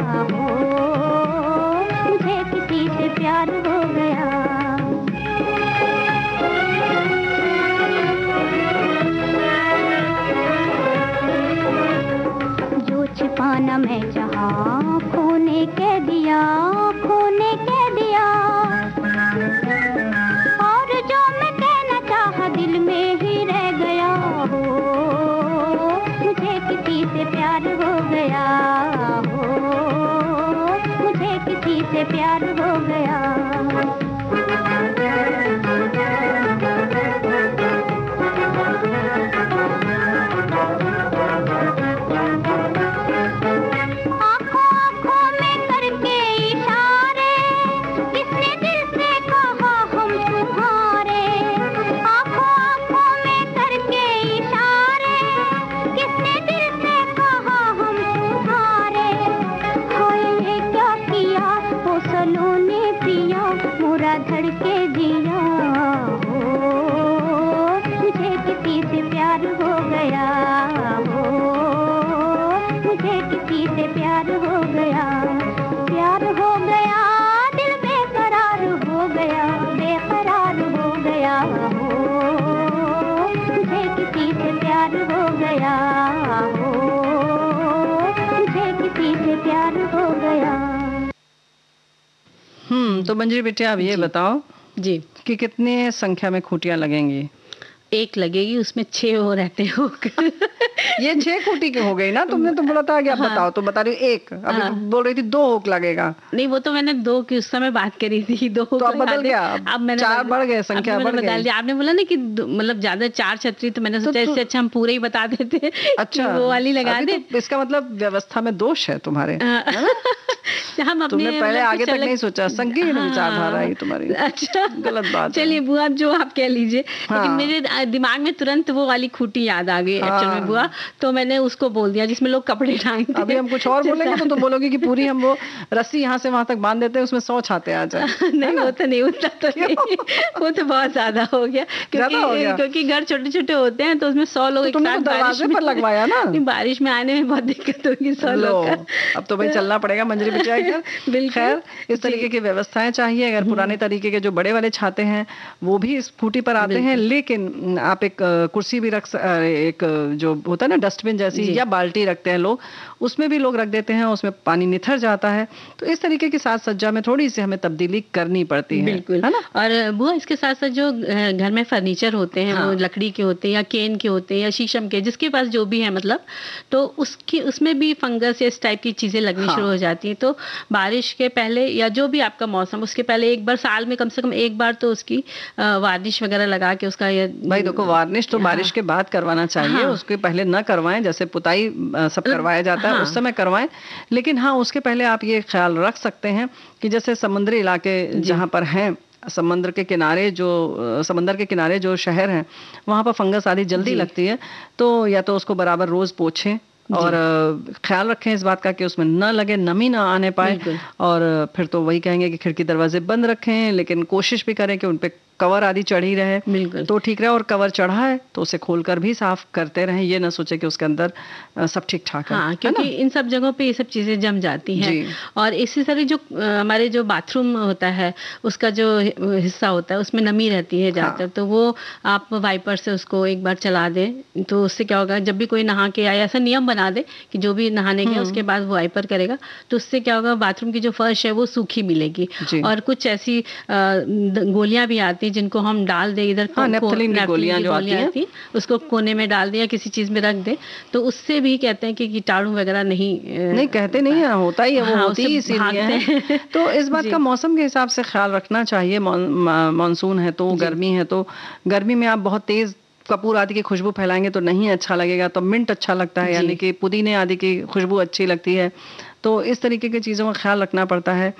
हो, मुझे किसी से प्यार हो गया। जो छिपाना मैं चाहा खूने कह दिया, खूने कह दिया, और जो मैं कहना चाहा दिल में ही रह गया हो, मुझे किसी से प्यार हो गया हो, मुझे किसी से प्यार हो गया। धड़के दिया हो, मुझे किसी से प्यार हो गया हो, मुझे किसी से प्यार हो गया। प्यार हो गया, दिल बेकरार हो गया, बेकरार हो गया हो, मुझे किसी से प्यार हो गया हो, मुझे किसी से प्यार हो गया। तो मंजरी बेटिया, अब ये बताओ जी कि कितने संख्या में खूंटियां लगेंगी? एक लगेगी, उसमें 6 हो रहते हो। ये 6 खूंटी की हो गई ना, तुमने तो बोला था कि आप बताओ, तो बता रही हूँ 1, अभी तो बोल रही थी 2 हुक लगेगा। नहीं, वो तो मैंने 2 की उस समय बात करी थी, 2 हुक तो अब बदल गया, अब मैंने 4 बढ़ गए, संख्या बढ़ गई। आपने बोला ना कि मतलब ज्यादा 4 छतरी, तो मैंने सोचा इससे अच्छा हम पूरे ही बता देते। अच्छा, वो वाली लगा दे। तो इसका मतलब व्यवस्था में दोष है तुम्हारे। हम तुमने पहले आगे तक नहीं सोचा, संगीन विचारधारा है तुम्हारी। अच्छा, गलत बात। चलिए बुआ, जो आप कह लीजिए, लेकिन मेरे दिमाग में तुरंत वो वाली खूंटी याद आ गई एक्चुअल में बुआ, तो मैंने उसको बोल दिया जिसमें लोग कपड़े टांगते। अभी हम कुछ और बोलेंगे तो तुम बोलोगे कि पूरी हम वो रस्सी यहाँ से वहां तक बांध देते हैं, उसमें 100 छाते आ जाए। नहीं, वो तो नहीं, उतना तो नहीं, वो तो बहुत ज्यादा हो गया, क्योंकि घर छोटे छोटे होते हैं, तो उसमें 100 लोग एक साथ दरवाजे पर लगवाया ना। बारिश में आने में बहुत दिक्कत होगी 100 लोग का। अब तो भाई चलना पड़ेगा मंजरी बिटिया। खैर, इस तरीके की व्यवस्थाएं चाहिए। अगर पुराने तरीके के जो बड़े वाले छाते हैं वो भी इस खूंटी पर आते हैं, लेकिन आप एक कुर्सी भी एक जो होता है ना डस्टबिन जैसी, या बाल्टी रखते हैं लोग, उसमें भी लोग रख देते हैं, उसमें पानी निथर जाता है। तो इस तरीके की साज सज्जा में थोड़ी सी हमें तब्दीली करनी पड़ती है। बिल्कुल, है ना। और बुआ, इसके साथ साथ जो घर में फर्नीचर होते हैं, वो लकड़ी के होते हैं या केन के होते हैं या शीशम के, जिसके पास जो भी है मतलब, तो उसमें भी फंगस या इस टाइप की चीजें लगनी शुरू हो जाती है। तो बारिश के पहले या जो भी आपका मौसम, उसके पहले एक बार साल में कम से कम एक बार तो उसकी वार्निश वगैरह लगा के उसका भाई देखो, वार्निश तो बारिश के बाद करवाना चाहिए, उसके पहले न करवाएं। जैसे पुताई सब करवाया जाता है उस समय करवाएं, लेकिन उसके पहले आप ये ख्याल रख सकते हैं कि जैसे समुद्री इलाके जहाँ पर हैं, समंदर के किनारे जो शहर हैं, वहाँ पर फंगस आदि जल्दी लगती है, तो या तो उसको बराबर रोज पोछें और ख्याल रखें इस बात का कि उसमें न लगे, नमी ना आने पाए। और फिर तो वही कहेंगे कि खिड़की दरवाजे बंद रखें, लेकिन कोशिश भी करें कि उन पे कवर आदि चढ़ी रहे तो ठीक रहे, और कवर चढ़ा है तो उसे खोलकर भी साफ करते रहें। ये ना सोचे कि उसके अंदर सब ठीक ठाक है, क्योंकि इन सब जगहों पे ये सब चीजें जम जाती हैं। और इसी तरह जो हमारे जो बाथरूम होता है, उसका जो हिस्सा होता है, उसमें नमी रहती है ज्यादातर, तो वो आप वाइपर से उसको एक बार चला दें, तो उससे क्या होगा, जब भी कोई नहा के आए, ऐसा नियम बना दे कि जो भी नहाने गया उसके बाद वो वाइपर करेगा, तो उससे क्या होगा, बाथरूम की जो फर्श है वो सूखी मिलेगी। और कुछ ऐसी गोलियां भी आती जिनको हम डाल दे इधर, नेफ्थलीन की गोलियां जो आती हैं, उसको कोने में डाल दे या किसी चीज में रख दे, तो उससे भी कहते हैं कि कीटाणु वगैरह नहीं कहते नहीं है, होता ही है, वो होती ही इसीलिए है। तो इस बात का मौसम के हिसाब से ख्याल रखना चाहिए। मानसून है तो गर्मी है, तो गर्मी में आप बहुत तेज कपूर आदि की खुशबू फैलाएंगे तो नहीं अच्छा लगेगा, तो मिंट अच्छा लगता है, यानी कि पुदीने आदि की खुशबू अच्छी लगती है। तो इस तरीके की चीज़ों का ख्याल रखना पड़ता है।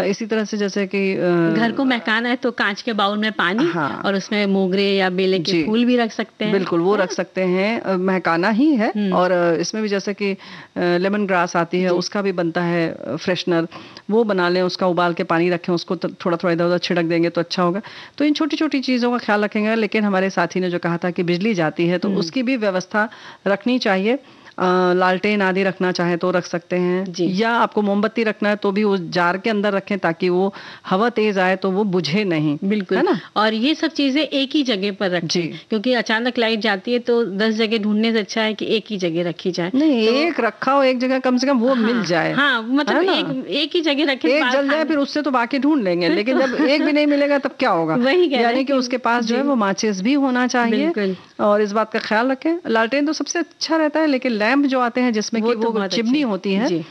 इसी तरह से जैसे कि घर को महकाना है तो कांच के बाउल में पानी और उसमें मोगरे या बेले के फूल भी रख सकते हैं। बिल्कुल, वो रख सकते हैं, महकाना ही है। और इसमें भी जैसे कि लेमन ग्रास आती है, उसका भी बनता है फ्रेशनर, वो बना लें, उसका उबाल के पानी रखें, उसको थोड़ा थोड़ा इधर उधर छिड़क देंगे तो अच्छा होगा। तो इन छोटी छोटी चीज़ों का ख्याल रखेंगे। लेकिन हमारे साथी ने जो कहा था कि बिजली जाती है, तो उसकी भी व्यवस्था रखनी चाहिए। लालटेन आदि रखना चाहे तो रख सकते हैं, या आपको मोमबत्ती रखना है तो भी उस जार के अंदर रखें ताकि वो हवा तेज आए तो वो बुझे नहीं। बिल्कुल, है ना। और ये सब चीजें एक ही जगह पर रखें, क्योंकि अचानक लाइट जाती है तो 10 जगह ढूंढने से अच्छा है कि एक ही जगह रखी जाए। नहीं, तो एक रखा हो एक जगह, कम से कम वो मिल जाए। हाँ, मतलब एक ही जगह रखे, एक जल जाए फिर उससे तो बाकी ढूंढ लेंगे, लेकिन जब एक भी नहीं मिलेगा तब क्या होगा। यानी कि उसके पास जो है वो माचिस भी होना चाहिए, और इस बात का ख्याल रखें। लालटेन तो सबसे अच्छा रहता है, लेकिन लैंप जो आते हैं जिसमें कि वो चिमनी होती है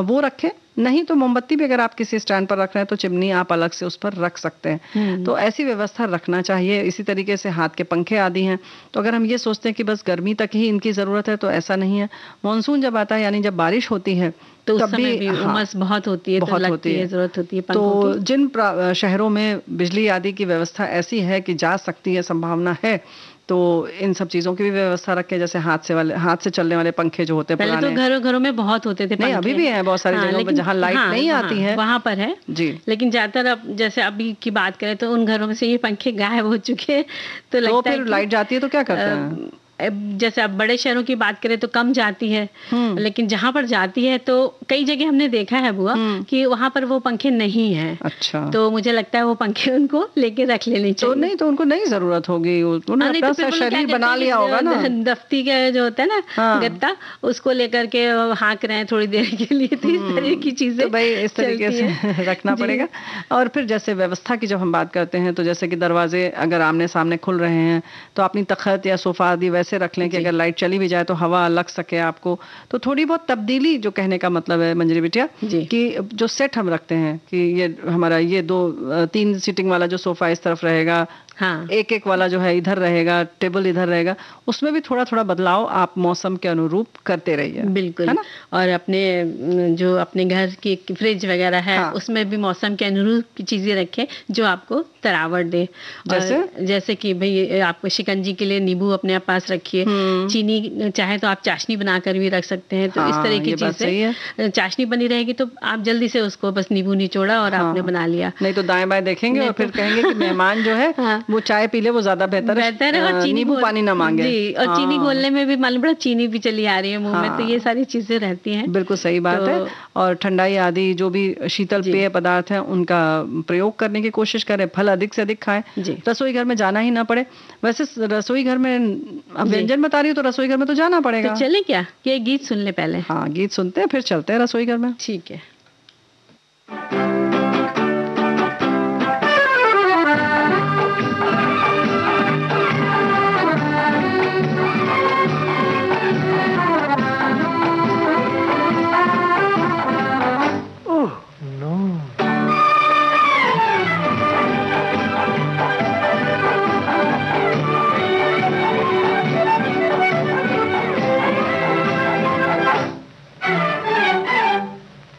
वो रखें। नहीं तो मोमबत्ती भी अगर आप किसी स्टैंड पर रख रहे हैं तो चिमनी आप अलग से उस पर रख सकते हैं। तो ऐसी व्यवस्था रखना चाहिए। इसी तरीके से हाथ के पंखे आदि हैं, तो अगर हम ये सोचते हैं कि बस गर्मी तक ही इनकी ज़रूरत है तो ऐसा नहीं है। मानसून जब आता है यानी जब बारिश होती है तो उस समय भी उमस बहुत होती है, बहुत होती है, जरूरत होती है पंखों की। तो जिन शहरों में बिजली आदि की व्यवस्था ऐसी है कि जा सकती है, संभावना है, तो इन सब चीजों की भी व्यवस्था रखें। जैसे हाथ से चलने वाले पंखे जो होते हैं पहले तो घरों में बहुत होते थे। नहीं, अभी भी हैं बहुत सारी जगहों पर जहाँ लाइट नहीं आती है, वहां पर है जी। लेकिन ज्यादातर अब जैसे अभी की बात करें तो उन घरों में से ये पंखे गायब हो चुके हैं। तो लगता है फिर लाइट जाती है तो क्या करते हैं? जैसे अब बड़े शहरों की बात करें तो कम जाती है, लेकिन जहाँ पर जाती है तो कई जगह हमने देखा है बुआ कि वहाँ पर वो पंखे नहीं हैं। अच्छा, तो मुझे लगता है वो पंखे उनको लेके रख लेने चाहिए। तो नहीं तो उनको नहीं जरूरत होगी, उन्होंने अपना सा शरीर बना लिया होगा ना। दफ्ती का जो होता है ना गत्ता, उसको लेकर के हाँक रहे हैं थोड़ी देर के लिए, तो इस तरह की चीजें भाई इस तरीके से रखना पड़ेगा। और फिर जैसे व्यवस्था की जब हम बात करते हैं तो जैसे कि दरवाजे अगर आमने सामने खुल रहे हैं तो अपनी तख्त या सोफा आदि वैसे रख लें कि अगर लाइट चली भी जाए तो हवा लग सके आपको। तो थोड़ी बहुत तब्दीली, जो कहने का मतलब है मंजरी बिटिया, कि जो सेट हम रखते हैं कि ये हमारा ये 2-3 सीटिंग वाला जो सोफा इस तरफ रहेगा, हाँ, एक वाला जो है इधर रहेगा, टेबल इधर रहेगा, उसमें भी थोड़ा थोड़ा बदलाव आप मौसम के अनुरूप करते रहिए। बिल्कुल, है ना। और अपने घर की जफ्रिज वगैरह है, हाँ, उसमें भी मौसम के अनुरूप की चीजें रखें जो आपको तरावट दे। जैसे कि भाई आपको शिकंजी के लिए नींबू अपने पास रखिए, चीनी चाहे तो आप चाशनी बनाकर भी रख सकते हैं। तो इस तरह की चीजें, चाशनी बनी रहेगी तो आप जल्दी से उसको बस नींबू निचोड़ा और आपने बना लिया। नहीं तो दाएं बाएं देखेंगे और फिर कहेंगे कि मेहमान जो है वो चाय पी ले, वो ज्यादा बेहतर है, और नींबू पानी ना मांगे। जी, और चीनी घोलने में भी मान लो चीनी भी चली आ रही है मुंह में, तो ये सारी चीजें रहती हैं। बिल्कुल सही बात है। और ठंडाई आदि जो भी शीतल पेय पदार्थ हैं उनका प्रयोग करने की कोशिश करें, फल अधिक से अधिक खाएं, रसोई घर में जाना ही ना पड़े। वैसे रसोई घर में अब व्यंजन बता रही हूँ तो रसोई घर में तो जाना पड़ेगा। तो चले क्या, ये गीत सुन ले पहले? हाँ, गीत सुनते हैं फिर चलते हैं रसोई घर में। ठीक है।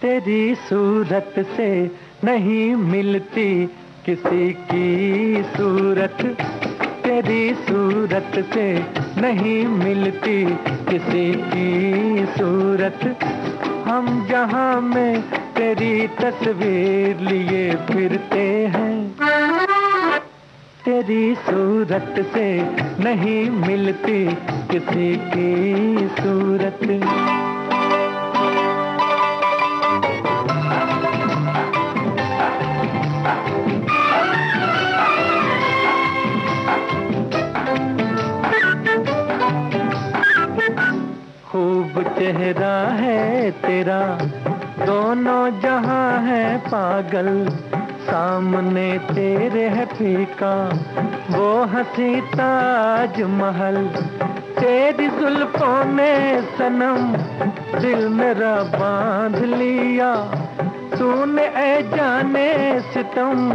तेरी सूरत से नहीं मिलती किसी की सूरत, तेरी सूरत से नहीं मिलती किसी की सूरत। हम जहां में तेरी तस्वीर लिए फिरते हैं, तेरी सूरत से नहीं मिलती किसी की सूरत। चेहरा है तेरा, दोनों जहां है पागल, सामने तेरे है फीका वो हंसी ताज महल। तेरी जुल्फों ने सनम दिल मेरा बांध लिया, तूने ऐ जाने सितम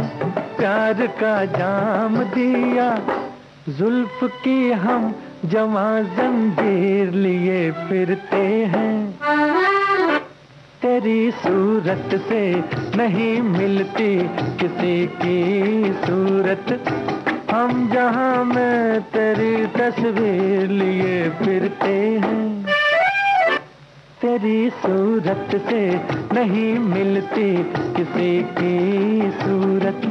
प्यार का जाम दिया। जुल्फ की हम जवां जंजीर लिए फिरते हैं, तेरी सूरत से नहीं मिलती किसी की सूरत। हम जहां में तेरी तस्वीर लिए फिरते हैं, तेरी सूरत से नहीं मिलती किसी की सूरत।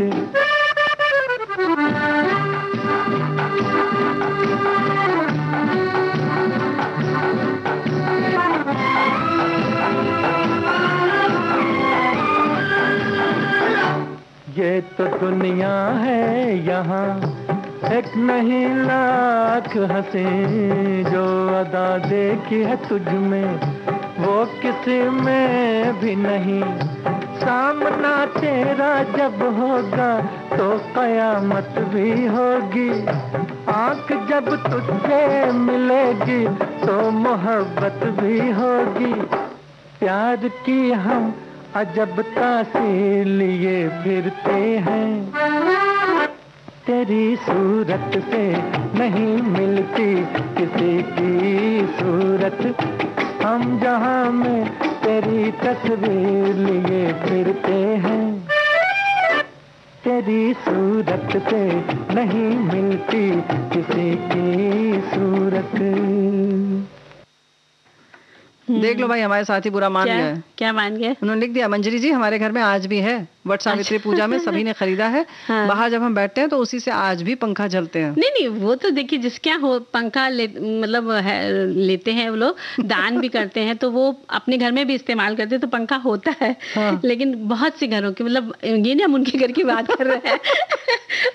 ये तो दुनिया है यहाँ, एक नहीं लाख हंसी, जो अदा देखी है तुझ में वो किसी में भी नहीं। सामना तेरा जब होगा तो कयामत भी होगी, आंख जब तुझसे मिलेगी तो मोहब्बत भी होगी। प्यार की हम अजबता से लिए फिरते हैं, तेरी सूरत से नहीं मिलती किसी की सूरत, हम जहां में तेरी तस्वीर लिए फिरते हैं, तेरी सूरत से नहीं मिलती किसी की सूरत। देख लो भाई, हमारे साथी बुरा मान गए। क्या मान गए? उन्होंने लिख दिया, मंजरी जी हमारे घर में आज भी है, वट सावित्री पूजा में सभी ने खरीदा है। हाँ। बाहर जब हम बैठते हैं तो उसी से आज भी पंखा चलते हैं। नहीं नहीं, वो तो देखिए जिसके यहाँ हो पंखा मतलब लेते हैं वो लोग, दान भी करते हैं तो वो अपने घर में भी इस्तेमाल करते हैं तो पंखा होता है। हाँ। लेकिन बहुत से घरों के, मतलब ये नहीं हम उनके घर की बात कर रहे हैं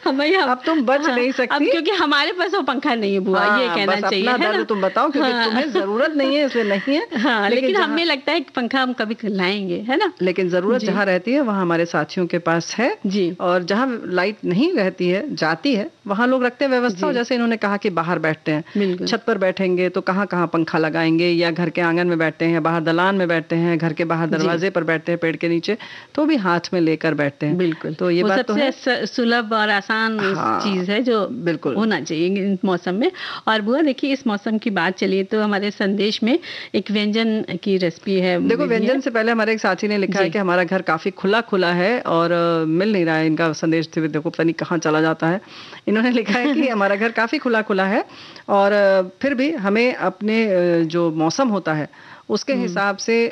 हम भाई अब तुम बच नहीं सकती, अब क्योंकि हमारे पास वो पंखा नहीं है बुआ। हाँ, ये कहना चाहिए है ना? तुम बताओ, क्योंकि तुम्हें जरूरत नहीं है इसलिए नहीं है। हाँ, लेकिन हमें लगता है कि पंखा हम कभी लाएंगे, है ना? लेकिन जरूरत जहाँ रहती है वहाँ हमारे साथियों के पास है जी। और जहाँ लाइट नहीं रहती है, जाती है, वहाँ लोग रखते हैं व्यवस्था। जैसे इन्होंने कहा कि बाहर बैठते हैं, छत पर बैठेंगे तो कहाँ कहाँ पंखा लगाएंगे, या घर के आंगन में बैठते हैं, बाहर दलान में बैठते हैं, घर के बाहर दरवाजे पर बैठते हैं पेड़ के नीचे, तो भी हाथ में लेकर बैठते हैं। बिल्कुल, तो ये बात तो सबसे सुलभ और आसान चीज है जो बिल्कुल होना चाहिए इस मौसम में। और बुआ देखिए, इस मौसम की बात चलिए तो हमारे संदेश में एक व्यंजन की रेसिपी है। देखो, व्यंजन से पहले हमारे एक साथी ने लिखा है कि हमारा घर काफी खुला खुला है और मिल नहीं रहा है इनका संदेश, देखो पता नहीं कहाँ चला जाता है। इन्होंने लिखा है कि हमारा घर काफी खुला खुला है और फिर भी हमें अपने जो मौसम होता है उसके हिसाब से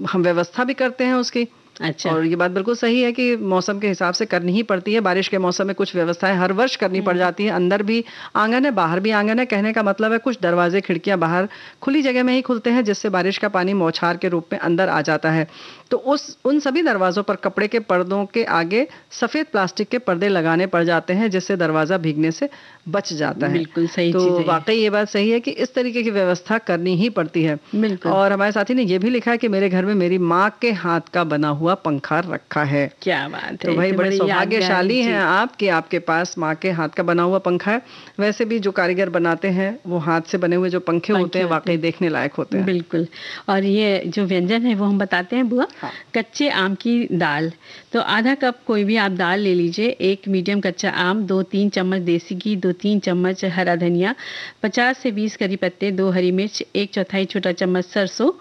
हम व्यवस्था भी करते हैं उसकी। अच्छा। और ये बात बिल्कुल सही है कि मौसम के हिसाब से करनी ही पड़ती है। बारिश के मौसम में कुछ व्यवस्थाएं हर वर्ष करनी पड़ जाती है। अंदर भी आंगन है, बाहर भी आंगन है। कहने का मतलब है कुछ दरवाजे खिड़कियां बाहर खुली जगह में ही खुलते हैं, जिससे बारिश का पानी मौछार के रूप में अंदर आ जाता है। तो उन सभी दरवाजों पर कपड़े के पर्दों के आगे सफेद प्लास्टिक के पर्दे लगाने पड़ जाते हैं, जिससे दरवाजा भीगने से बच जाता है। बिल्कुल सही तो चीज़ है। वाकई ये बात सही है कि इस तरीके की व्यवस्था करनी ही पड़ती है। और हमारे साथी ने यह भी लिखा है कि मेरे घर में मेरी माँ के हाथ का बना हुआ पंखा रखा है। क्या बात है। तो भाई बड़े सौभाग्यशाली हैं आप कि आपके पास माँ के हाथ का बना हुआ पंखा है। वैसे भी जो कारीगर बनाते हैं वो हाथ से बने हुए जो पंखे होते हैं वाकई देखने लायक होते हैं। बिल्कुल। और ये जो व्यंजन है वो हम बताते हैं बुआ। हाँ। कच्चे आम की दाल, तो आधा कप कोई भी आप दाल ले लीजिए, 1 मीडियम कच्चा आम, 2-3 चम्मच देसी घी, 2-3 चम्मच हरा धनिया, 50 से 20 करी पत्ते, 2 हरी मिर्च, 1/4 छोटा चम्मच सरसों,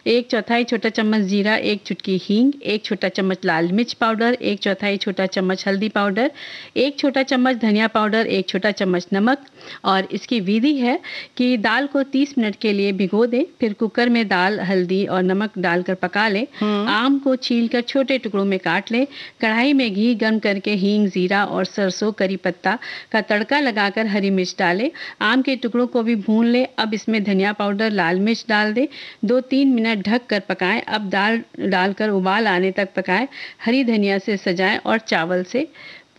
1/4 छोटा चम्मच जीरा, 1 चुटकी हींग, 1 छोटा चम्मच लाल मिर्च पाउडर, 1/4 छोटा चम्मच हल्दी पाउडर, 1 छोटा चम्मच धनिया पाउडर, 1 छोटा चम्मच नमक। और इसकी विधि है कि दाल को 30 मिनट के लिए भिगो दें, फिर कुकर में दाल, हल्दी और नमक डालकर पका लें। आम को छीलकर छोटे टुकड़ों में काट लें। कढ़ाई में घी गर्म करके हींग, जीरा और सरसों, करी पत्ता का तड़का लगाकर हरी मिर्च डालें। आम के टुकड़ों को भी भून लें। अब इसमें धनिया पाउडर, लाल मिर्च डाल दें। 2-3 मिनट ढक कर पकाएं। अब दाल डालकर उबाल आने तक पकाएं। हरी धनिया से सजाएं और चावल से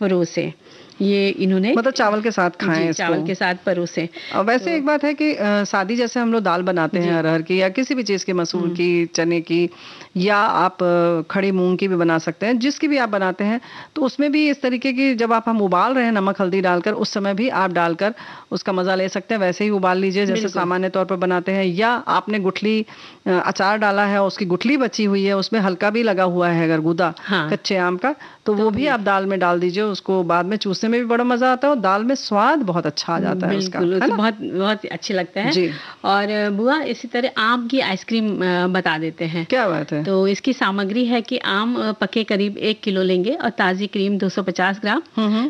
परोसें। ये इन्होंने मतलब चावल के साथ खाएं, चावल के साथ परोसें। और वैसे एक बात है कि सादी जैसे हम लोग दाल बनाते हैं अरहर की या किसी भी चीज़ की, मसूर की, चने की, या आप खड़ी मूंग की भी बना सकते हैं, जिसकी भी आप बनाते हैं, तो उसमें भी इस तरीके की जब हम उबाल रहे हैं नमक हल्दी डालकर, उस समय भी आप डालकर उसका मज़ा ले सकते हैं। वैसे ही उबाल लीजिए जैसे सामान्य तौर पर बनाते हैं। या आपने गुठली अचार डाला है, उसकी गुठली बची हुई है, उसमें हल्का भी लगा हुआ है अगर गूदा कच्चे आम का, तो वो भी आप दाल में डाल दीजिए। उसको बाद में चूसने में भी बड़ा मजा आता है और दाल में स्वाद बहुत अच्छा आ जाता है उसका, है ना? बहुत बहुत अच्छे लगता है जी। और बुआ इसी तरह आम की आइसक्रीम बता देते हैं। क्या बात है। तो इसकी सामग्री है कि आम पके करीब 1 किलो लेंगे और ताज़ी क्रीम 250 ग्राम,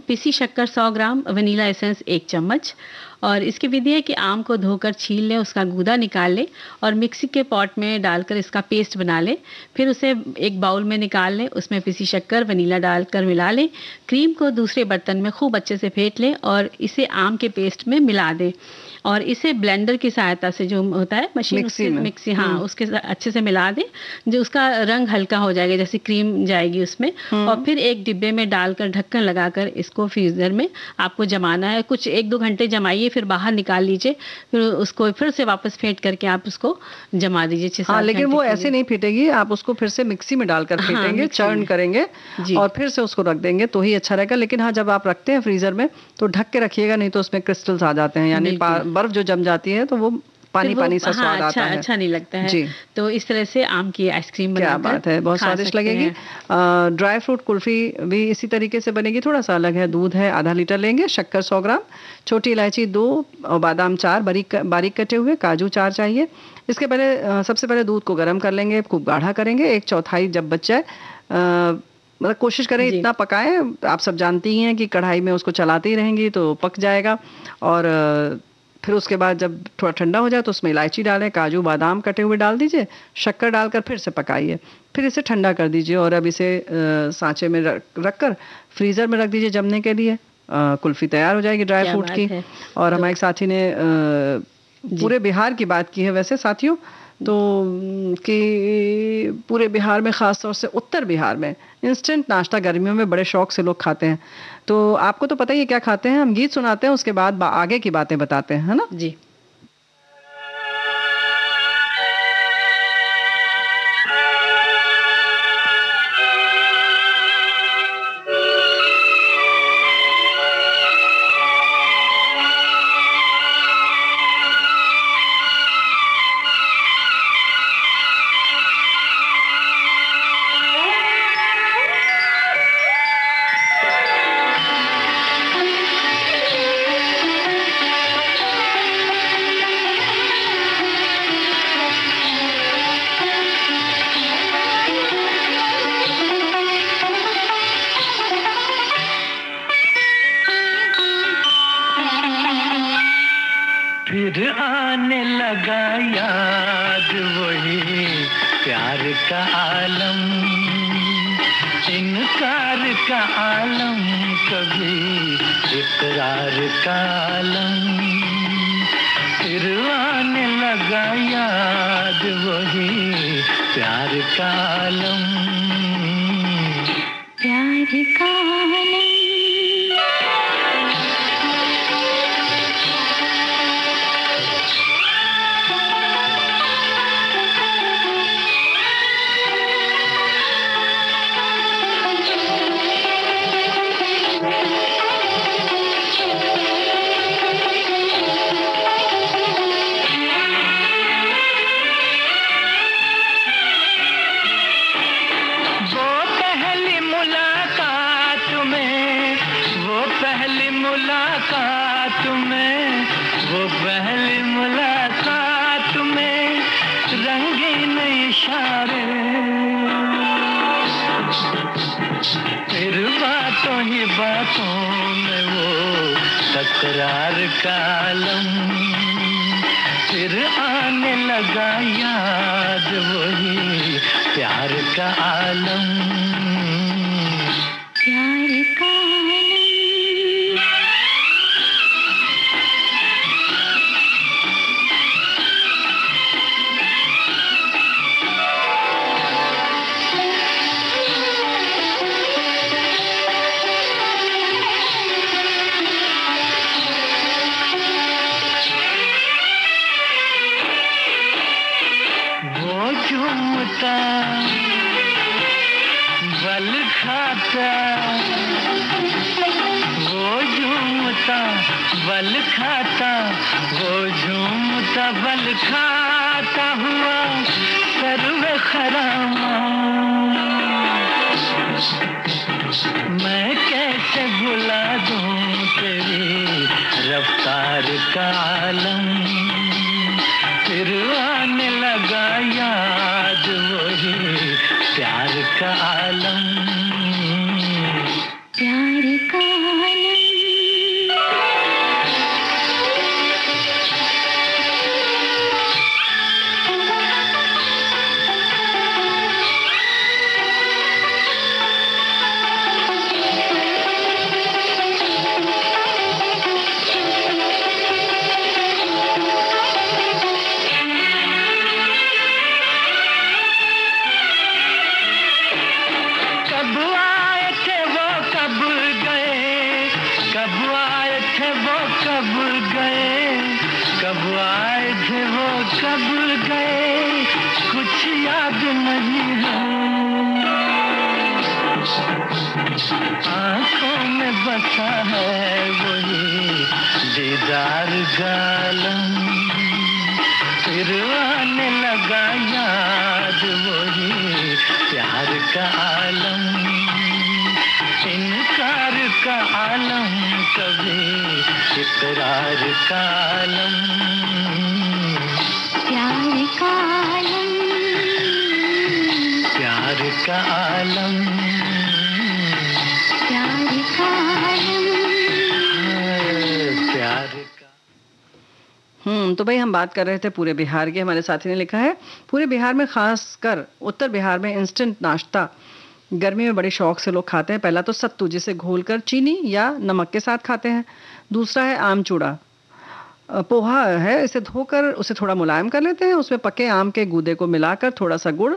पिसी शक्कर 100 ग्राम, वनीला एसेंस 1 चम्मच। और इसकी विधि है कि आम को धोकर छील लें, उसका गूदा निकाल लें और मिक्सी के पॉट में डालकर इसका पेस्ट बना लें। फिर उसे एक बाउल में निकाल लें, उसमें पिसी शक्कर, वनीला डालकर मिला लें। क्रीम को दूसरे बर्तन में खूब अच्छे से फेंट लें और इसे आम के पेस्ट में मिला दें और इसे ब्लेंडर की सहायता से जो होता है मशीन, मिक्सी, हाँ, उसके अच्छे से मिला दें, जो उसका रंग हल्का हो जाएगा, जैसे क्रीम जाएगी उसमें, और फिर एक डिब्बे में डालकर ढक्कन लगाकर इसको फ्रीजर में आपको जमाना है। कुछ 1-2 घंटे जमाइए, फिर बाहर निकाल लीजिए, फिर उसको फिर से वापस फेंट करके आप उसको जमा दीजिए 6-7 घंटे। लेकिन वो ऐसे नहीं फेंटेगी, आप उसको फिर से मिक्सी में डालकर फेंटेंगे, चर्न करेंगे और फिर से उसको रख देंगे तो ही अच्छा रहेगा। लेकिन हाँ, जब आप रखते हैं फ्रीजर में तो ढक के रखिएगा, नहीं तो उसमें क्रिस्टल्स आ जाते हैं, यानी बर्फ जो जम जाती है तो वो पानी सा स्वाद आता है, अच्छा नहीं लगता है। तो इस तरह से आम की आइसक्रीम बनाकर, क्या बात है, बहुत स्वादिष्ट लगेगी। ड्राई फ्रूट कुल्फी भी इसी तरीके से बनेगी, थोड़ा सा अलग है। दूध है आधा लीटर लेंगे, शक्कर 100 ग्राम, छोटी इलायची 2 और बादाम 4 बारीक कटे हुए, काजू 4 चाहिए। इसके पहले सबसे पहले दूध को गर्म कर लेंगे, खूब गाढ़ा करेंगे, 1/4 जब बच जाए, मतलब कोशिश करें इतना पकाएं। आप सब जानती हैं कि कढ़ाई में उसको चलाती रहेंगी तो पक जाएगा। और फिर उसके बाद जब थोड़ा ठंडा हो जाए तो उसमें इलायची डालें, काजू बादाम कटे हुए डाल दीजिए, शक्कर डालकर फिर से पकाइए, फिर इसे ठंडा कर दीजिए और अब इसे सांचे में रखकर फ्रीज़र में रख दीजिए जमने के लिए। कुल्फ़ी तैयार हो जाएगी ड्राई फ्रूट की। और हमारे एक साथी ने पूरे बिहार की बात की है वैसे साथियों, तो कि पूरे बिहार में, ख़ास तौर से उत्तर बिहार में इंस्टेंट नाश्ता गर्मियों में बड़े शौक से लोग खाते हैं। तो आपको तो पता ही है क्या खाते हैं। हम गीत सुनाते हैं, उसके बाद आगे की बातें बताते हैं, है ना जी। फिर आने लगा याद वही प्यार का आलम, इनकार का आलम, कभी इकरार का आलम। फिर आने लगा याद वही प्यार का आलम, प्यार का आलम। तकरार का आलम, फिर आने लगा याद वही प्यार का आलम, प्यार का बल खाता, वो झूमता बल खाता, वो झूमता बल खाता हुआ सर्व खरामा। मैं कैसे भुला दूं तेरी रफ्तार का आलम, फिर आने लगा याद वही प्यार का आलम, प्यार का हूँ, आंखों में बसा है वही दीदार गालम, फिर आने लगा याद वही प्यार का आलम, इनकार का आलम कभी इकरार का आलम, प्यार का आलम, प्यार का आलम, प्यार का आलम, प्यार का। तो भाई हम बात कर रहे थे पूरे बिहार की। हमारे साथी ने लिखा है पूरे बिहार में, खासकर उत्तर बिहार में इंस्टेंट नाश्ता गर्मी में बड़े शौक से लोग खाते हैं। पहला तो सत्तू, जिसे घोलकर चीनी या नमक के साथ खाते हैं। दूसरा है आम चूड़ा, पोहा है, इसे धोकर उसे थोड़ा मुलायम कर लेते हैं, उसमें पके आम के गूदे को मिलाकर थोड़ा सा गुड़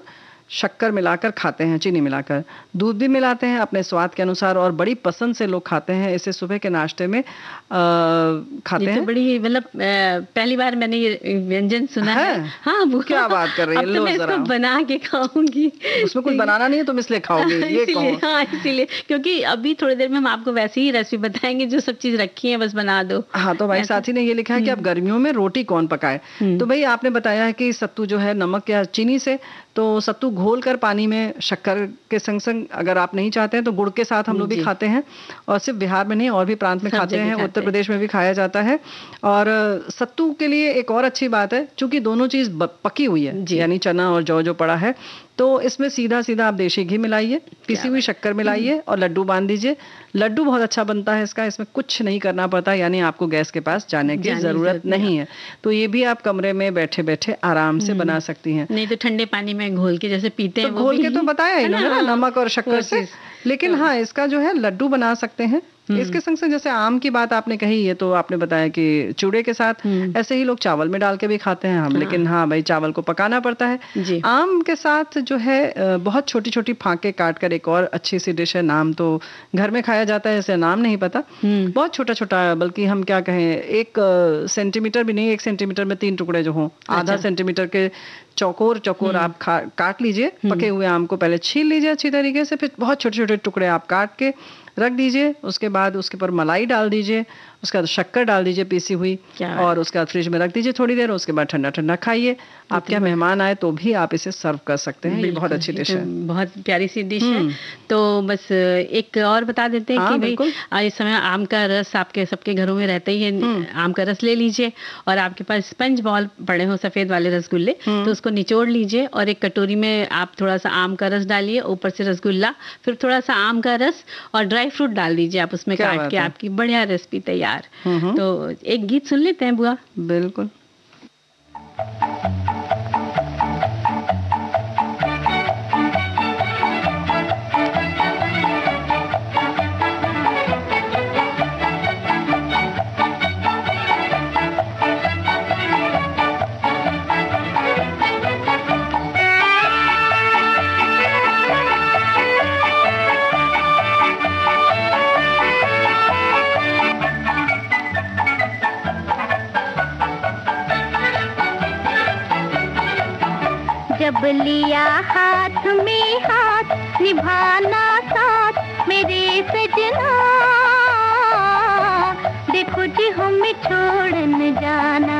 शक्कर मिलाकर खाते हैं, चीनी मिलाकर। दूध भी मिलाते हैं अपने स्वाद के अनुसार, और बड़ी पसंद से लोग खाते हैं इसे। सुबह के नाश्ते में खाते हैं। तो बड़ी मतलब पहली बार मैंने ये व्यंजन सुना है। हाँ, वो क्या बात कर रही है, अब तो मैं इसको बना के खाऊंगी। उसमें कुछ बनाना नहीं है, तुम इसलिए खाओगे ये कहो। हाँ, इसीलिए, क्योंकि अभी थोड़ी देर में हम आपको वैसे ही रेसिपी बताएंगे, जो सब चीज रखी है बस बना दो। हाँ, तो भाई साथी ने ये लिखा है कि अब गर्मियों में रोटी कौन पकाए। तो भाई आपने बताया है कि सत्तू जो है नमक या चीनी से, तो सत्तू घोल कर पानी में शक्कर के संग संग, अगर आप नहीं चाहते हैं तो गुड़ के साथ हम लोग भी खाते हैं। और सिर्फ बिहार में नहीं, और भी प्रांत में खाते हैं, उत्तर प्रदेश में भी खाया जाता है। और सत्तू के लिए एक और अच्छी बात है, चूंकि दोनों चीज पकी हुई है, यानी चना और जौ जो पड़ा है, तो इसमें सीधा सीधा आप देशी घी मिलाइए, पिसी हुई शक्कर मिलाइए और लड्डू बांध दीजिए। लड्डू बहुत अच्छा बनता है इसका, इसमें कुछ नहीं करना पड़ता, यानी आपको गैस के पास जाने की जरूरत नहीं है। तो ये भी आप कमरे में बैठे बैठे आराम से बना सकती हैं। नहीं तो ठंडे पानी में घोल के जैसे पीते हैं, घोल के तो बताया इन्होंने ना, नमक और शक्कर से। लेकिन हाँ, इसका जो है लड्डू बना सकते हैं। इसके संग से जैसे आम की बात आपने कही, ये तो आपने बताया कि चूड़े के साथ, ऐसे ही लोग चावल में डाल के भी खाते हैं हम। लेकिन हाँ भाई, चावल को पकाना पड़ता है। आम के साथ जो है बहुत छोटी छोटी फांके काट कर एक और अच्छी सी डिश है, नाम तो घर में खाया जाता है, ऐसे नाम नहीं पता। बहुत छोटा छोटा, बल्कि हम क्या कहें, 1 सेंटीमीटर भी नहीं, 1 सेंटीमीटर में 3 टुकड़े जो हों, आधा सेंटीमीटर के चौकोर चौकोर आप काट लीजिए। पके हुए आम को पहले छील लीजिए अच्छी तरीके से, फिर बहुत छोटे छोटे टुकड़े आप काट के रख दीजिए। उसके बाद उसके ऊपर मलाई डाल दीजिए, उसके बाद शक्कर डाल दीजिए पिसी हुई, और उसके बाद फ्रिज में रख दीजिए थोड़ी देर। उसके बाद ठंडा ठंडा खाइए। आपके यहाँ मेहमान आए तो भी आप इसे सर्व कर सकते हैं। ये बहुत अच्छी डिश है, बहुत प्यारी सी डिश है। तो बस एक और बता देते हैं कि भाई इस समय आम का रस आपके सबके घरों में रहता ही है। आम का रस ले लीजिए, और आपके पास स्पंज बॉल पड़े हो, सफेद वाले रसगुल्ले, तो उसको निचोड़ लीजिए और एक कटोरी में आप थोड़ा सा आम का रस डालिए, ऊपर से रसगुल्ला, फिर थोड़ा सा आम का रस और ड्राई फ्रूट डाल दीजिए आप उसमें काट के, आपकी बढ़िया रेसिपी तैयार। तो एक गीत सुन लेते हैं बुआ। बिल्कुल। जब लिया हाथ में हाथ निभाना साथ मेरे सजना, देखो जी हमें छोड़ न जाना,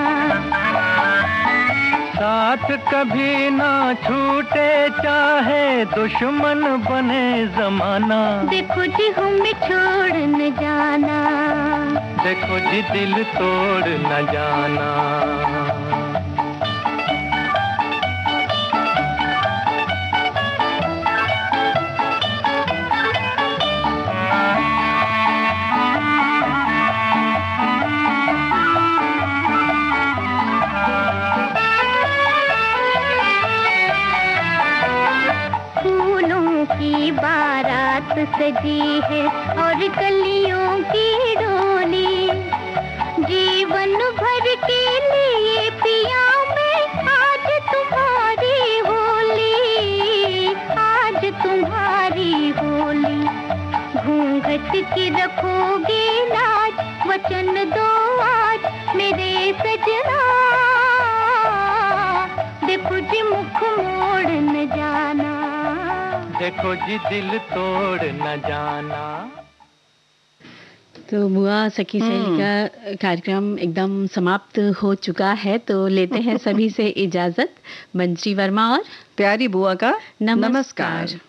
साथ कभी ना छूटे चाहे दुश्मन बने जमाना, देखो जी हमें छोड़ न जाना, देखो जी दिल तोड़ न जाना। बारात सजी है और कलियों की डोली, जीवन भर के लिए पिया मैं आज तुम्हारी होली, आज तुम्हारी होली। घूंघट की रखोगे लाज, वचन दो आज मेरे सजना, देखो जी मुख मोड़ न जाना। देखो जी दिल तोड़ न जाना। तो बुआ सखी सहेली का कार्यक्रम एकदम समाप्त हो चुका है, तो लेते हैं सभी से इजाजत। मंजरी वर्मा और प्यारी बुआ का नमस्कार।